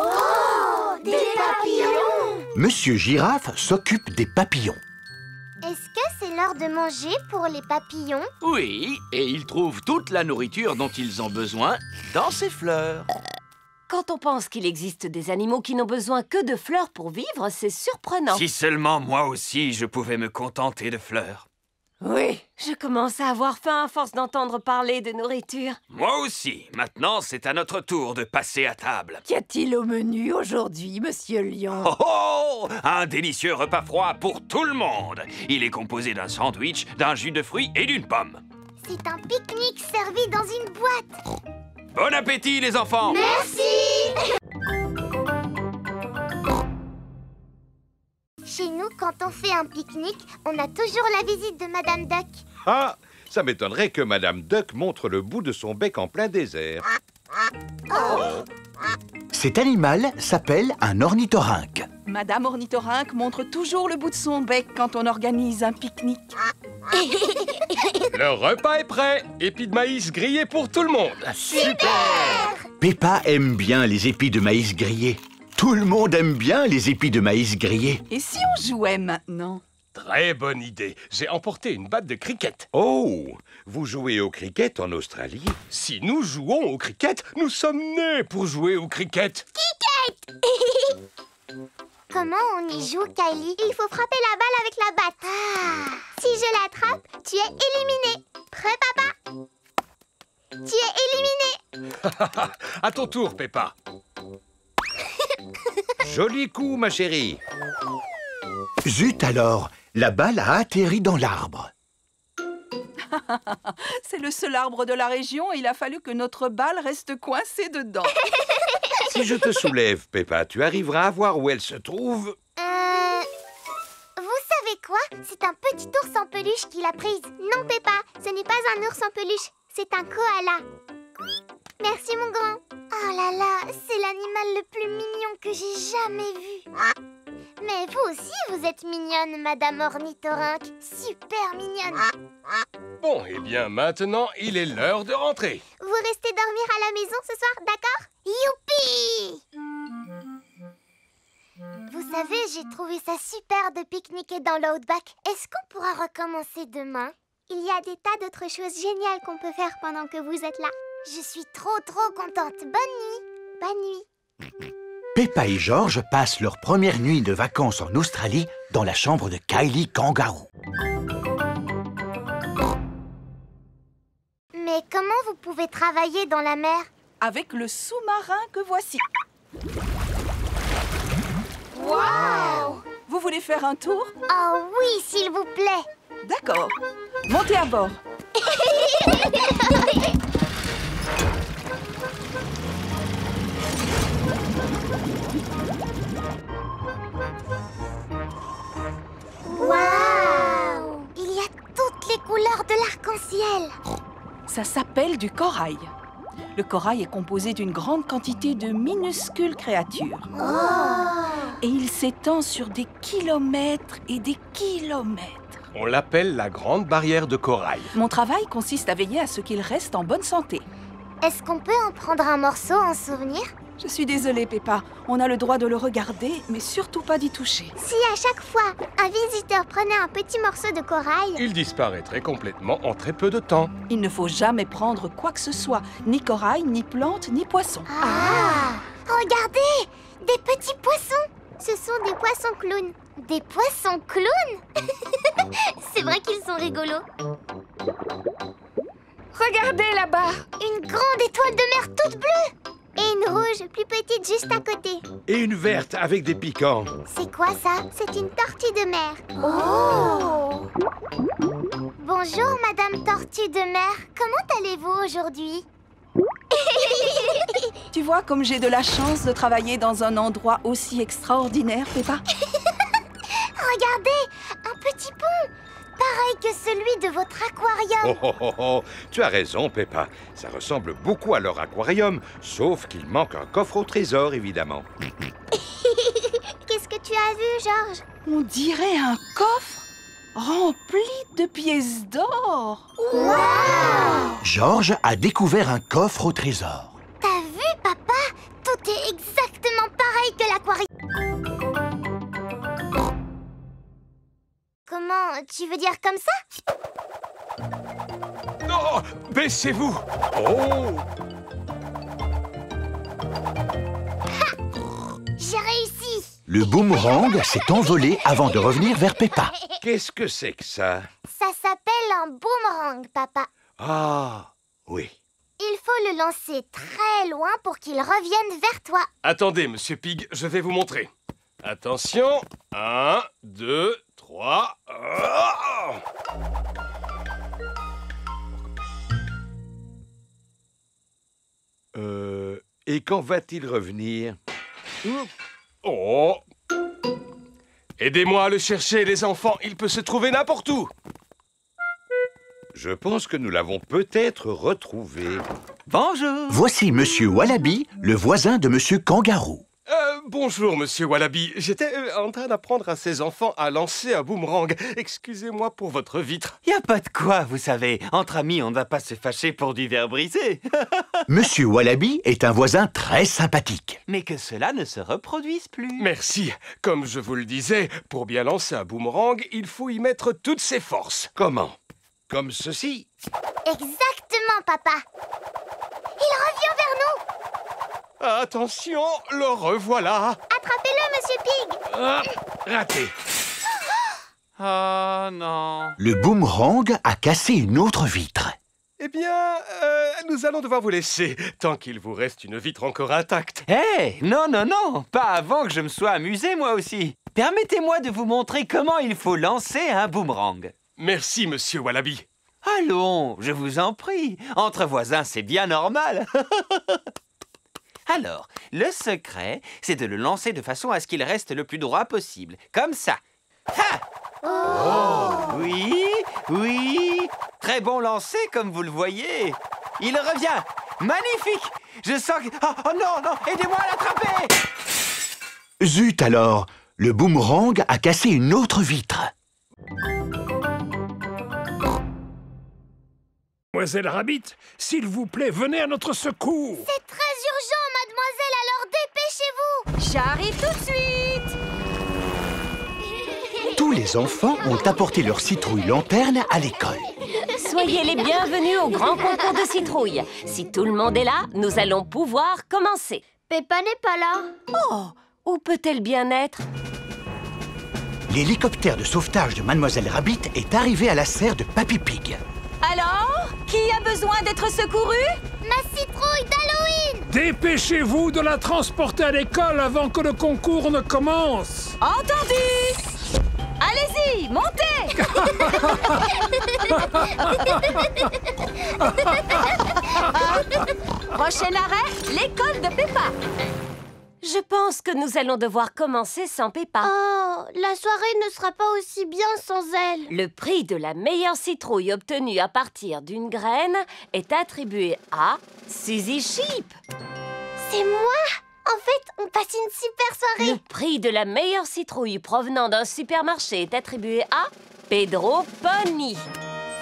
Oh, des papillons. Monsieur Girafe s'occupe des papillons. Est-ce que c'est l'heure de manger pour les papillons? Oui, et ils trouvent toute la nourriture dont ils ont besoin dans ces fleurs. Quand on pense qu'il existe des animaux qui n'ont besoin que de fleurs pour vivre, c'est surprenant. Si seulement moi aussi je pouvais me contenter de fleurs. Oui, je commence à avoir faim à force d'entendre parler de nourriture. Moi aussi. Maintenant, c'est à notre tour de passer à table. Qu'y a-t-il au menu aujourd'hui, Monsieur Lion? Oh oh! Un délicieux repas froid pour tout le monde. Il est composé d'un sandwich, d'un jus de fruits et d'une pomme. C'est un pique-nique servi dans une boîte. Bon appétit, les enfants! Merci! Chez nous, quand on fait un pique-nique, on a toujours la visite de Madame Duck. Ah, ça m'étonnerait que Madame Duck montre le bout de son bec en plein désert. Cet animal s'appelle un ornithorynque. Madame Ornithorynque montre toujours le bout de son bec quand on organise un pique-nique. Le repas est prêt. Épis de maïs grillés pour tout le monde. Super! Peppa aime bien les épis de maïs grillés. Tout le monde aime bien les épis de maïs grillés. Et si on jouait maintenant? Très bonne idée. J'ai emporté une batte de cricket. Oh, vous jouez au cricket en Australie? Si nous jouons au cricket, nous sommes nés pour jouer au cricket. Cricket! Comment on y joue, Kylie? Il faut frapper la balle avec la batte. Ah. Si je l'attrape, tu es éliminé. Prêt, papa? Tu es éliminé. À ton tour, Peppa. Joli coup, ma chérie. Zut alors, la balle a atterri dans l'arbre. C'est le seul arbre de la région et il a fallu que notre balle reste coincée dedans. Si je te soulève, Peppa, tu arriveras à voir où elle se trouve? Vous savez quoi? C'est un petit ours en peluche qui l'a prise. Non, Peppa, ce n'est pas un ours en peluche, c'est un koala. Merci, mon grand. Oh là là, c'est l'animal le plus mignon que j'ai jamais vu. Mais vous aussi, vous êtes mignonne, Madame Ornithorynque. Super mignonne. Bon, eh bien, maintenant, il est l'heure de rentrer. Vous restez dormir à la maison ce soir, d'accord? Youpi! Vous savez, j'ai trouvé ça super de pique-niquer dans l'Outback. Est-ce qu'on pourra recommencer demain? Il y a des tas d'autres choses géniales qu'on peut faire pendant que vous êtes là. Je suis trop contente. Bonne nuit. Bonne nuit. Peppa et George passent leur première nuit de vacances en Australie dans la chambre de Kylie Kangaroo. Mais comment vous pouvez travailler dans la mer? Avec le sous-marin que voici. Waouh! Vous voulez faire un tour? Oh oui, s'il vous plaît. D'accord. Montez à bord. Waouh! Il y a toutes les couleurs de l'arc-en-ciel. Ça s'appelle du corail. Le corail est composé d'une grande quantité de minuscules créatures. Et il s'étend sur des kilomètres et des kilomètres. On l'appelle la grande barrière de corail. Mon travail consiste à veiller à ce qu'il reste en bonne santé. Est-ce qu'on peut en prendre un morceau en souvenir? Je suis désolée, Peppa. On a le droit de le regarder, mais surtout pas d'y toucher. Si à chaque fois, un visiteur prenait un petit morceau de corail... Il disparaîtrait complètement en très peu de temps. Il ne faut jamais prendre quoi que ce soit. Ni corail, ni plante, ni poisson. Ah! Regardez! Des petits poissons! Ce sont des poissons clowns. Des poissons clowns? C'est vrai qu'ils sont rigolos. Regardez là-bas! Une grande étoile de mer toute bleue! Et une rouge plus petite juste à côté. Et une verte avec des piquants. C'est quoi ça? C'est une tortue de mer. Oh! Bonjour, Madame Tortue de mer. Comment allez-vous aujourd'hui? Tu vois comme j'ai de la chance de travailler dans un endroit aussi extraordinaire, Peppa? Regardez, un petit pont, pareil que celui de votre aquarium. Oh. Tu as raison, Peppa. Ça ressemble beaucoup à leur aquarium, sauf qu'il manque un coffre au trésor, évidemment. Qu'est-ce que tu as vu, George? On dirait un coffre rempli de pièces d'or. Wow! George a découvert un coffre au trésor. T'as vu, papa? Tout est exactement pareil que l'aquarium. Comment? Tu veux dire comme ça? Non! Baissez-vous! Oh! J'ai réussi! Le boomerang s'est envolé avant de revenir vers Peppa. Qu'est-ce que c'est que ça? Ça s'appelle un boomerang, papa. Ah, oui. Il faut le lancer très loin pour qu'il revienne vers toi. Attendez, Monsieur Pig, je vais vous montrer. Attention, 1, 2, 3... Et quand va-t-il revenir? Oh! Aidez-moi à le chercher, les enfants, il peut se trouver n'importe où. Je pense que nous l'avons peut-être retrouvé. Bonjour! Voici Monsieur Wallaby, le voisin de Monsieur Kangaroo. Bonjour, Monsieur Wallaby. J'étais en train d'apprendre à ces enfants à lancer un boomerang. Excusez-moi pour votre vitre. Y a pas de quoi, vous savez. Entre amis, on ne va pas se fâcher pour du verre brisé. Monsieur Wallaby est un voisin très sympathique. Mais que cela ne se reproduise plus. Merci. Comme je vous le disais, pour bien lancer un boomerang, il faut y mettre toutes ses forces. Comment? Comme ceci? Exactement, papa. Il revient vers nous. Attention, le revoilà. Attrapez-le, Monsieur Pig. Raté. Oh non. Le boomerang a cassé une autre vitre. Eh bien, nous allons devoir vous laisser, tant qu'il vous reste une vitre encore intacte. Hé, non, pas avant que je me sois amusé moi aussi. Permettez-moi de vous montrer comment il faut lancer un boomerang. Merci, Monsieur Wallaby. Allons, je vous en prie. Entre voisins, c'est bien normal. Alors, le secret, c'est de le lancer de façon à ce qu'il reste le plus droit possible. Comme ça. Ha! Oh! Oui, oui. Très bon lancer, comme vous le voyez. Il revient. Magnifique. Je sens que... Oh non, non, aidez-moi à l'attraper. Zut alors, le boomerang a cassé une autre vitre. Mademoiselle Rabbit, s'il vous plaît, venez à notre secours. C'est très urgent, mademoiselle, alors dépêchez-vous. J'arrive tout de suite. Tous les enfants ont apporté leur citrouille lanterne à l'école. Soyez les bienvenus au grand concours de citrouilles. Si tout le monde est là, nous allons pouvoir commencer. Peppa n'est pas là. Oh, où peut-elle bien être? L'hélicoptère de sauvetage de Mademoiselle Rabbit est arrivé à la serre de Papy Pig. Alors, qui a besoin d'être secouru? Ma citrouille d'Halloween. Dépêchez-vous de la transporter à l'école avant que le concours ne commence. Entendu. Allez-y, montez. Prochain arrêt, l'école de Peppa. Je pense que nous allons devoir commencer sans Peppa. Oh, la soirée ne sera pas aussi bien sans elle. Le prix de la meilleure citrouille obtenue à partir d'une graine est attribué à Suzy Sheep. C'est moi? En fait, on passe une super soirée. Le prix de la meilleure citrouille provenant d'un supermarché est attribué à Pedro Pony.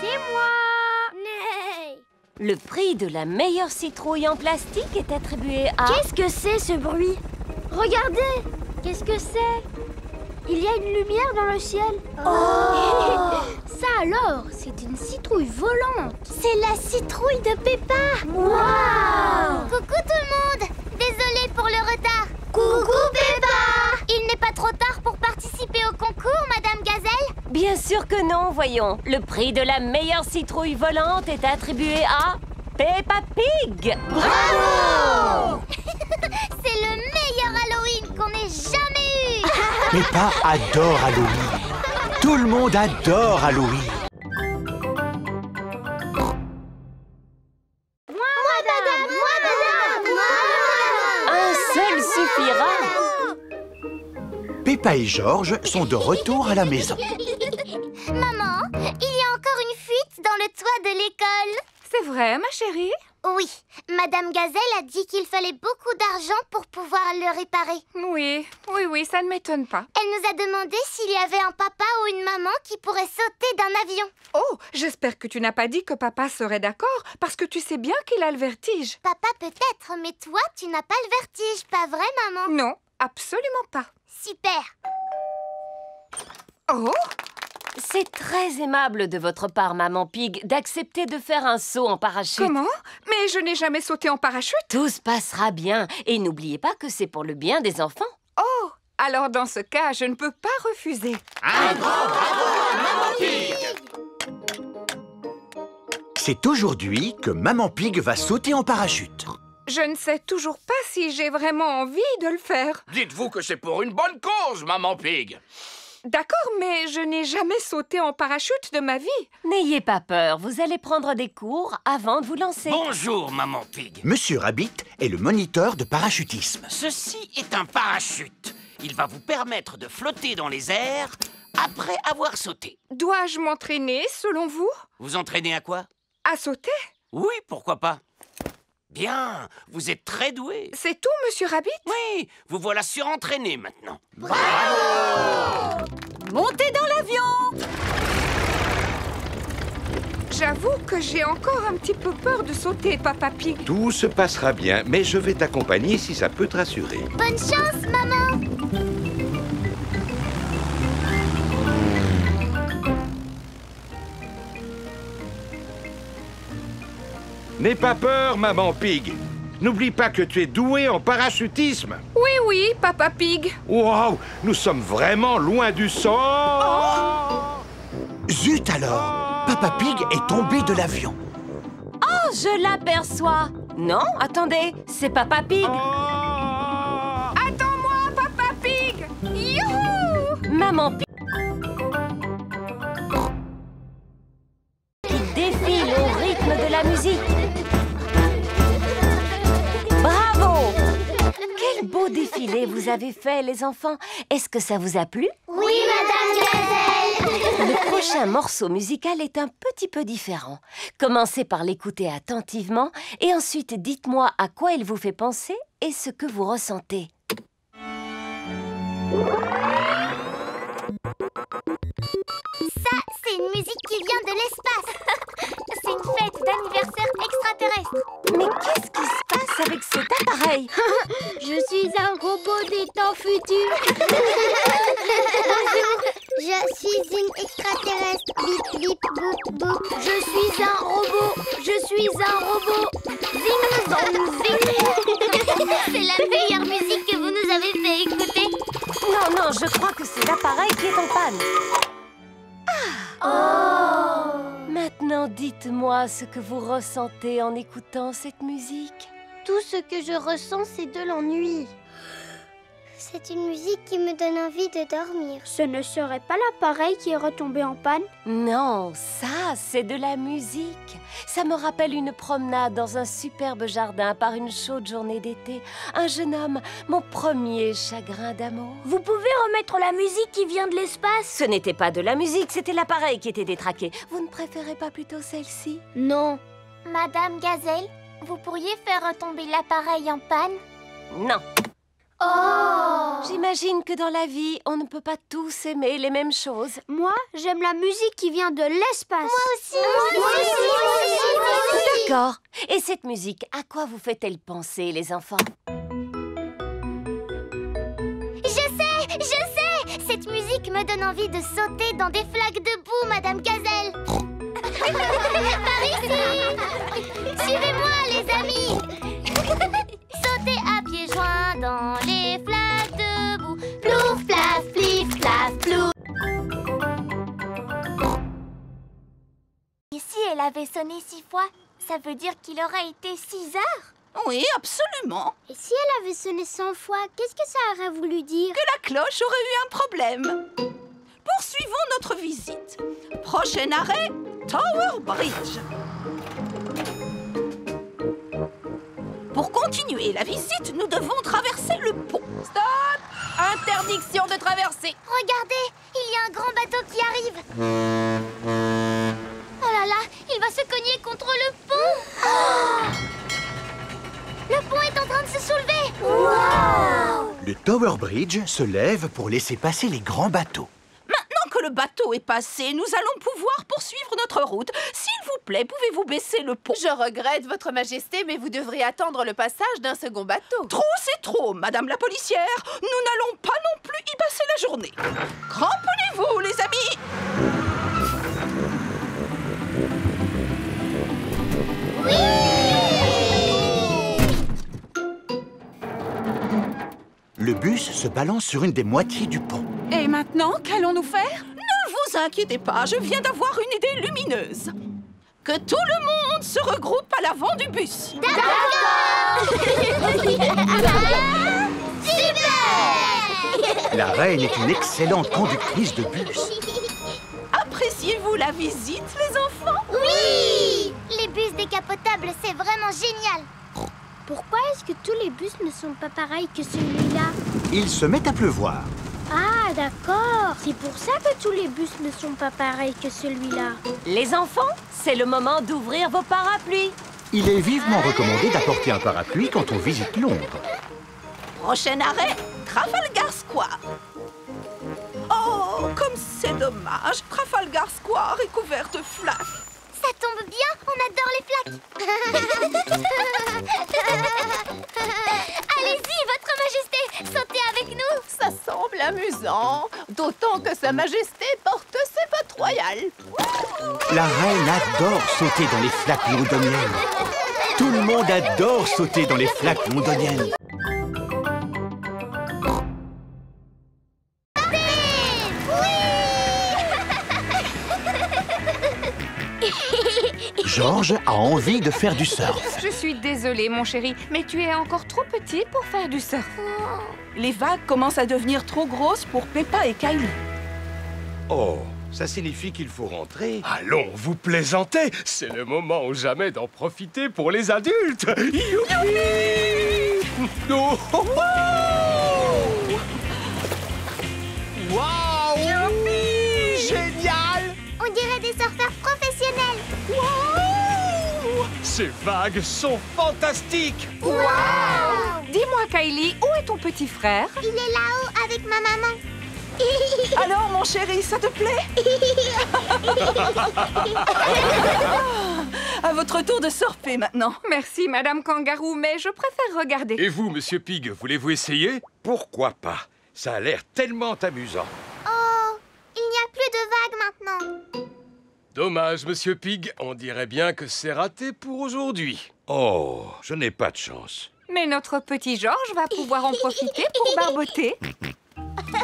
C'est moi. Nee. Le prix de la meilleure citrouille en plastique est attribué à... Qu'est-ce que c'est ce bruit? Regardez. Qu'est-ce que c'est? Il y a une lumière dans le ciel. Oh. Ça alors, c'est une citrouille volante. C'est la citrouille de Peppa. Wow. Coucou tout le monde. Désolée pour le retard. Coucou Peppa. Il n'est pas trop tard pour participer au concours, Madame Gazelle? Bien sûr que non, voyons. Le prix de la meilleure citrouille volante est attribué à Peppa Pig. Bravo. C'est le meilleur Halloween qu'on ait jamais eu. Peppa adore Halloween. Tout le monde adore Halloween. Suffira. Peppa et George sont de retour à la maison. Maman, il y a encore une fuite dans le toit de l'école. C'est vrai, ma chérie? Oui, Madame Gazelle a dit qu'il fallait beaucoup d'argent pour pouvoir le réparer. Oui, ça ne m'étonne pas. Elle nous a demandé s'il y avait un papa ou une maman qui pourrait sauter d'un avion. Oh, j'espère que tu n'as pas dit que papa serait d'accord, parce que tu sais bien qu'il a le vertige. Papa peut-être, mais toi, tu n'as pas le vertige, pas vrai, maman? Non, absolument pas. Super. Oh! C'est très aimable de votre part, Maman Pig, d'accepter de faire un saut en parachute. Comment? Mais je n'ai jamais sauté en parachute. Tout se passera bien. Et n'oubliez pas que c'est pour le bien des enfants. Oh! Alors dans ce cas, je ne peux pas refuser. Un grand bravo à Maman Pig! C'est aujourd'hui que Maman Pig va sauter en parachute. Je ne sais toujours pas si j'ai vraiment envie de le faire. Dites-vous que c'est pour une bonne cause, Maman Pig. D'accord, mais je n'ai jamais sauté en parachute de ma vie. N'ayez pas peur, vous allez prendre des cours avant de vous lancer. Bonjour, Maman Pig. Monsieur Rabbit est le moniteur de parachutisme. Ceci est un parachute. Il va vous permettre de flotter dans les airs après avoir sauté. Dois-je m'entraîner, selon vous? Vous entraînez à quoi? À sauter? Oui, pourquoi pas. Bien, vous êtes très doué. C'est tout, Monsieur Rabbit? Oui, vous voilà surentraîné maintenant. Bravo! Montez dans l'avion! J'avoue que j'ai encore un petit peu peur de sauter, Papa Pig. Tout se passera bien, mais je vais t'accompagner si ça peut te rassurer. Bonne chance, maman! N'aie pas peur, Maman Pig. N'oublie pas que tu es douée en parachutisme. Oui, Papa Pig. Waouh, nous sommes vraiment loin du sol. Oh! Zut alors! Papa Pig est tombé de l'avion. Oh, je l'aperçois. Non, attendez, c'est Papa Pig. Attends-moi, Papa Pig. Youhou! Maman Pig qui défie vous avez fait, les enfants. Est-ce que ça vous a plu? Oui, Madame Gazelle. Le prochain morceau musical est un petit peu différent. Commencez par l'écouter attentivement et ensuite dites-moi à quoi il vous fait penser et ce que vous ressentez. Ça, c'est une musique qui vient de l'espace. C'est une fête d'anniversaire extraterrestre. Mais qu'est-ce qui se passe avec cet appareil? Je suis un robot des temps futurs. Bonjour, je suis une extraterrestre. Bip, bip, boop, boop. Je suis un robot. Je suis un robot. Zing, zong, zing. C'est la meilleure musique que vous nous avez fait écouter. Non, je crois que c'est l'appareil qui est en panne. Maintenant, dites-moi ce que vous ressentez en écoutant cette musique. Tout ce que je ressens, c'est de l'ennui. C'est une musique qui me donne envie de dormir. Ce ne serait pas l'appareil qui est retombé en panne? Non, ça, c'est de la musique. Ça me rappelle une promenade dans un superbe jardin par une chaude journée d'été. Un jeune homme, mon premier chagrin d'amour. Vous pouvez remettre la musique qui vient de l'espace? Ce n'était pas de la musique, c'était l'appareil qui était détraqué. Vous ne préférez pas plutôt celle-ci? Non. Madame Gazelle, vous pourriez faire retomber l'appareil en panne? Non. Oh! J'imagine que dans la vie, on ne peut pas tous aimer les mêmes choses. Moi, j'aime la musique qui vient de l'espace. Moi aussi. D'accord. Et cette musique, à quoi vous fait-elle penser, les enfants? Je sais! Cette musique me donne envie de sauter dans des flaques de boue, Madame Gazelle. Par ici! Suivez-moi, les amis! Sauter à pieds joints dans les flaques de boue. Plouf, plaf, plif, plaf, plouf. Et si elle avait sonné 6 fois, ça veut dire qu'il aurait été 6 heures? Oui, absolument. Et si elle avait sonné 100 fois, qu'est-ce que ça aurait voulu dire? Que la cloche aurait eu un problème. Poursuivons notre visite. Prochain arrêt, Tower Bridge. Pour continuer la visite, nous devons traverser le pont. Stop! Interdiction de traverser. Regardez, il y a un grand bateau qui arrive. Oh là là, il va se cogner contre le pont. Oh! Le pont est en train de se soulever. Wow! Le Tower Bridge se lève pour laisser passer les grands bateaux. Maintenant que le bateau est passé, nous allons pouvoir poursuivre notre route. S'il vous plaît, pouvez-vous baisser le pont? Je regrette, Votre Majesté, mais vous devriez attendre le passage d'un second bateau. Trop, c'est trop, Madame la policière. Nous n'allons pas non plus y passer la journée. Cramponnez-vous, les amis. Le bus se balance sur une des moitiés du pont. Et maintenant, qu'allons-nous faire? Ne vous inquiétez pas, je viens d'avoir une idée lumineuse. Que tout le monde se regroupe à l'avant du bus. D'accord! Super! La reine est une excellente conductrice de bus. Appréciez-vous la visite, les enfants? Oui! Les bus décapotables, c'est vraiment génial. Pourquoi est-ce que tous les bus ne sont pas pareils que celui-là? Il se met à pleuvoir. Ah, d'accord. C'est pour ça que tous les bus ne sont pas pareils que celui-là. Les enfants, c'est le moment d'ouvrir vos parapluies. Il est vivement recommandé d'apporter un parapluie quand on visite Londres. Prochain arrêt, Trafalgar Square. Oh, comme c'est dommage. Trafalgar Square est couvert de flaques. Ça tombe bien, on adore les flaques. Allez-y, Votre Majesté, sautez avec nous. Ça semble amusant, d'autant que Sa Majesté porte ses bottes royales. La reine adore sauter dans les flaques londoniennes. Tout le monde adore sauter dans les flaques londoniennes. George a envie de faire du surf. Je suis désolée, mon chéri, mais tu es encore trop petit pour faire du surf. Les vagues commencent à devenir trop grosses pour Peppa et Kylie. Oh, ça signifie qu'il faut rentrer. Allons, vous plaisantez. C'est le moment ou jamais d'en profiter pour les adultes. Youpi! Oh, oh, oh! Génial! On dirait des surfeurs professionnels. Ces vagues sont fantastiques! Dis-moi, Kylie, où est ton petit frère? Il est là-haut avec ma maman. Alors, mon chéri, ça te plaît? À votre tour de surfer maintenant. Merci, Madame Kangaroo, mais je préfère regarder. Et vous, Monsieur Pig, voulez-vous essayer? Pourquoi pas? Ça a l'air tellement amusant. Oh, il n'y a plus de vagues maintenant. Dommage, Monsieur Pig, on dirait bien que c'est raté pour aujourd'hui. Oh, je n'ai pas de chance. Mais notre petit Georges va pouvoir en profiter pour barboter.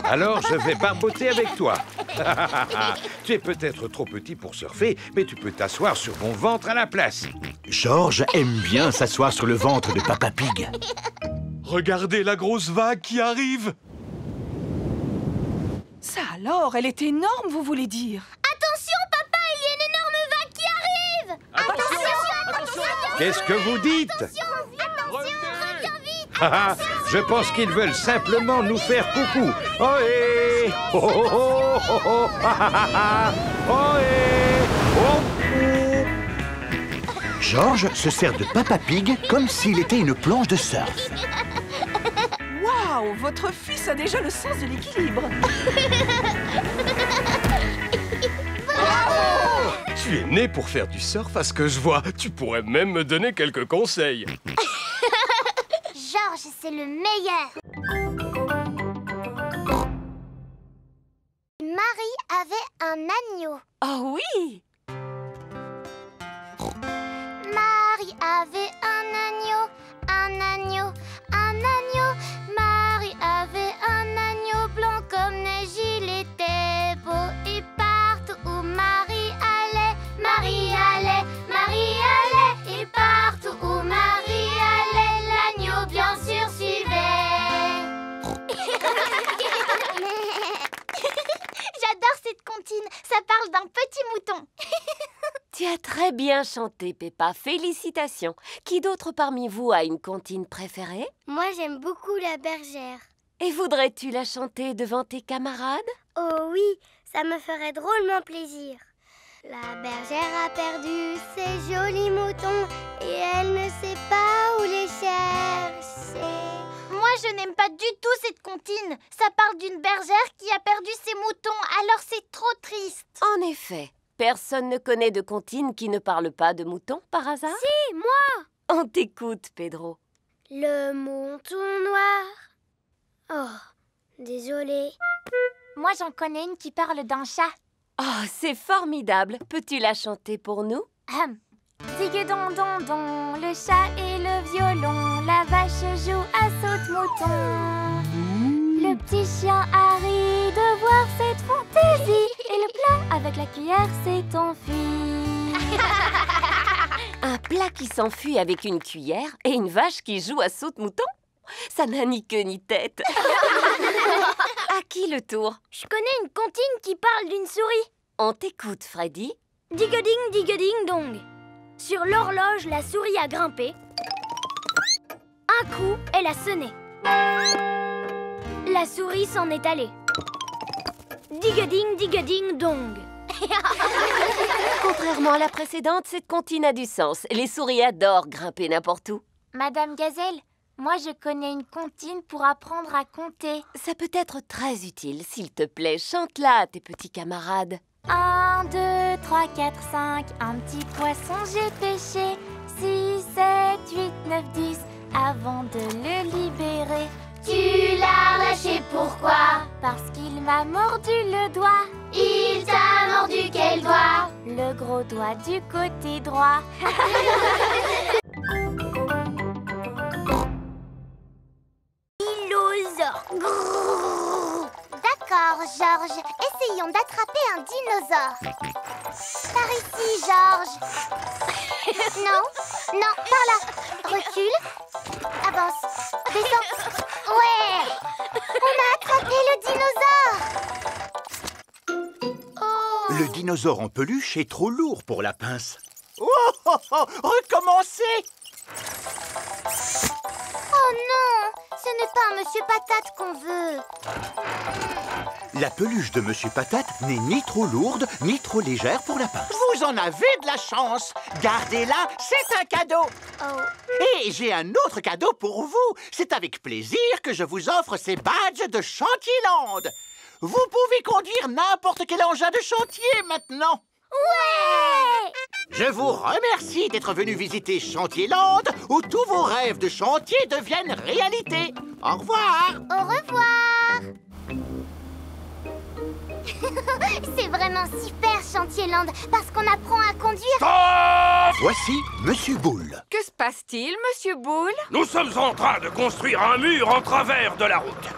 Alors, je vais barboter avec toi. Tu es peut-être trop petit pour surfer, mais tu peux t'asseoir sur mon ventre à la place. Georges aime bien s'asseoir sur le ventre de Papa Pig. Regardez la grosse vague qui arrive! Ça alors, elle est énorme, vous voulez dire? Attention, papa, il y a une énorme vague qui arrive. Attention. Qu'est-ce que vous dites? Attention, reviens vite. Je pense qu'ils veulent simplement nous faire coucou. Ohé! Oh, oh, oh, oh, oh, ohé! Oh. Georges se sert de Papa Pig comme s'il était une planche de surf. Waouh, votre fils a déjà le sens de l'équilibre. Tu es né pour faire du surf à ce que je vois. Tu pourrais même me donner quelques conseils. Georges, c'est le meilleur. Marie avait un agneau. Oh oui! Marie avait un agneau, un agneau, un agneau. Marie avait un agneau blanc comme neige, il était beau. Et partout où Marie allait, et partout où Marie allait, l'agneau bien sûr suivait. J'adore cette comptine, ça parle d'un petit mouton. Tu as très bien chanté, Peppa. Félicitations. Qui d'autre parmi vous a une comptine préférée? Moi, j'aime beaucoup la bergère. Et voudrais-tu la chanter devant tes camarades? Oh oui, ça me ferait drôlement plaisir. La bergère a perdu ses jolis moutons et elle ne sait pas où les chercher. Moi, je n'aime pas du tout cette comptine. Ça parle d'une bergère qui a perdu ses moutons, alors c'est trop triste. En effet. Personne ne connaît de comptine qui ne parle pas de moutons, par hasard? Si, moi! On t'écoute, Pedro. Le mouton noir. Oh, désolée. Moi, j'en connais une qui parle d'un chat. Oh, c'est formidable. Peux-tu la chanter pour nous? Digue-don-don-don, le chat et le violon, la vache joue à saute-mouton. Le petit chien Harry de voir cette fantaisie, et le plat avec la cuillère s'est enfui. Un plat qui s'enfuit avec une cuillère et une vache qui joue à saute-mouton? Ça n'a ni queue ni tête. À qui le tour? Je connais une comptine qui parle d'une souris. On t'écoute, Freddy. Digue-ding, dong. Sur l'horloge, la souris a grimpé. Un coup, elle a sonné. La souris s'en est allée. Digue-ding, dong. Contrairement à la précédente, cette comptine a du sens. Les souris adorent grimper n'importe où. Madame Gazelle, moi je connais une comptine pour apprendre à compter. Ça peut être très utile. S'il te plaît, chante-la à tes petits camarades. 1, 2, 3, 4, 5, un petit poisson j'ai pêché. 6, 7, 8, 9, 10, avant de le libérer. Tu l'as lâché, pourquoi? Parce qu'il m'a mordu le doigt. Il t'a mordu quel doigt? Le gros doigt du côté droit. Dinosaure. D'accord, Georges. Essayons d'attraper un dinosaure. Par ici, Georges. Non, par là. Recule. Avance. Descends. Ouais. On a attrapé le dinosaure. Oh. Le dinosaure en peluche est trop lourd pour la pince. Oh, oh, oh, recommencez! Oh non, ce n'est pas un Monsieur Patate qu'on veut. La peluche de Monsieur Patate n'est ni trop lourde, ni trop légère pour la pince. Vous en avez de la chance. Gardez-la, c'est un cadeau. Et j'ai un autre cadeau pour vous. C'est avec plaisir que je vous offre ces badges de Chantierland. Vous pouvez conduire n'importe quel engin de chantier maintenant. Ouais! Je vous remercie d'être venu visiter Chantierland, où tous vos rêves de chantier deviennent réalité. Au revoir. Au revoir. C'est vraiment super, Chantierland, parce qu'on apprend à conduire. Voici Monsieur Boule. Que se passe-t-il, Monsieur Boule? Nous sommes en train de construire un mur en travers de la route.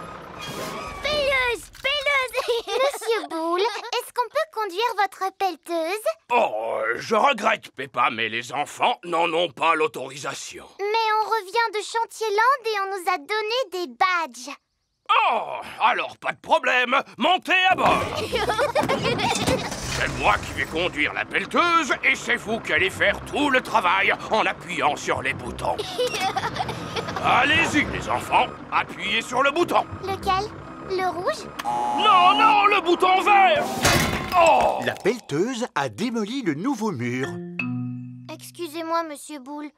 Pelleuse, pelleuse. Monsieur Boule, est-ce qu'on peut conduire votre pelleteuse? Oh, je regrette, Peppa, mais les enfants n'en ont pas l'autorisation. Mais on revient de Chantierland et on nous a donné des badges. Oh, alors pas de problème, montez à bord. C'est moi qui vais conduire la pelleteuse et c'est vous qui allez faire tout le travail en appuyant sur les boutons. Allez-y, les enfants, appuyez sur le bouton. Lequel? Le rouge? Non, non, le bouton vert. Oh! La pelleteuse a démoli le nouveau mur. Excusez-moi, Monsieur Boule.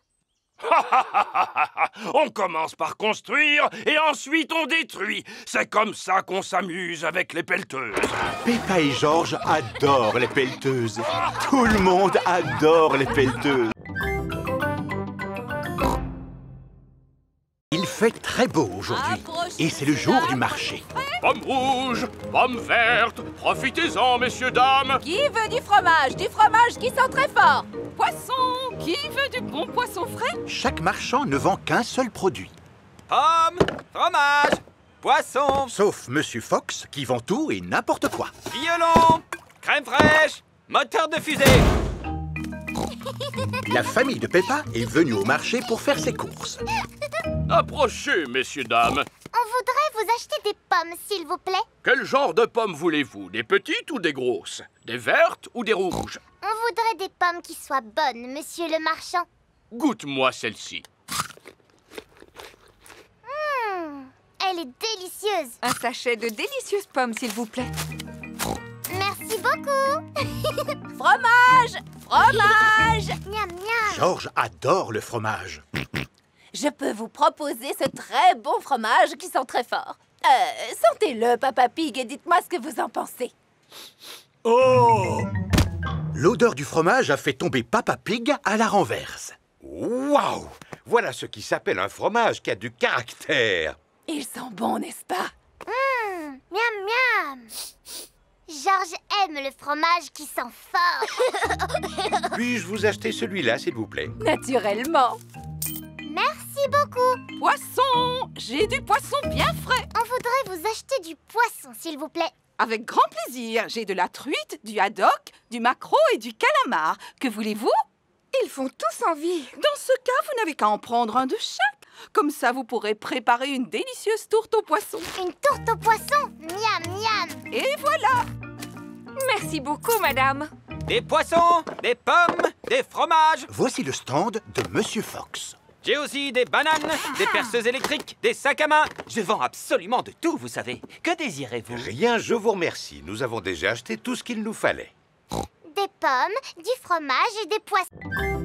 On commence par construire et ensuite on détruit. C'est comme ça qu'on s'amuse avec les pelleteuses. Peppa et Georges adorent les pelleteuses. Tout le monde adore les pelleteuses. Il fait très beau aujourd'hui et c'est le jour du marché. Pommes rouges, pommes vertes, profitez-en, messieurs, dames. Qui veut du fromage qui sent très fort? Poisson! Qui veut du bon poisson frais? Chaque marchand ne vend qu'un seul produit. Pommes, fromage, poisson. Sauf Monsieur Fox qui vend tout et n'importe quoi. Violon, crème fraîche, moteur de fusée. La famille de Peppa est venue au marché pour faire ses courses. Approchez, messieurs, dames. On voudrait vous acheter des pommes, s'il vous plaît. Quel genre de pommes voulez-vous? Des petites ou des grosses? Des vertes ou des rouges? On voudrait des pommes qui soient bonnes, monsieur le marchand. Goûte-moi celle-ci. Elle est délicieuse. Un sachet de délicieuses pommes, s'il vous plaît. Merci beaucoup. Fromage! Fromage! Miam, miam. Georges adore le fromage. Je peux vous proposer ce très bon fromage qui sent très fort. Sentez-le, Papa Pig, et dites-moi ce que vous en pensez. Oh! L'odeur du fromage a fait tomber Papa Pig à la renverse. Waouh! Voilà ce qui s'appelle un fromage qui a du caractère. Il sent bon, n'est-ce pas? Miam, miam. Georges aime le fromage qui sent fort. Puis-je vous acheter celui-là, s'il vous plaît? Naturellement. Merci beaucoup. Poisson! J'ai du poisson bien frais. On voudrait vous acheter du poisson, s'il vous plaît. Avec grand plaisir. J'ai de la truite, du haddock, du maquereau et du calamar. Que voulez-vous? Ils font tous envie. Dans ce cas, vous n'avez qu'à en prendre un de chaque. Comme ça, vous pourrez préparer une délicieuse tourte au poisson. Une tourte au poisson? Miam, miam. Et voilà. Merci beaucoup, madame. Des poissons, des pommes, des fromages. Voici le stand de Monsieur Fox. J'ai aussi des bananes, des perceuses électriques, des sacs à main. Je vends absolument de tout, vous savez. Que désirez-vous? Rien, je vous remercie. Nous avons déjà acheté tout ce qu'il nous fallait. Des pommes, du fromage et des poissons.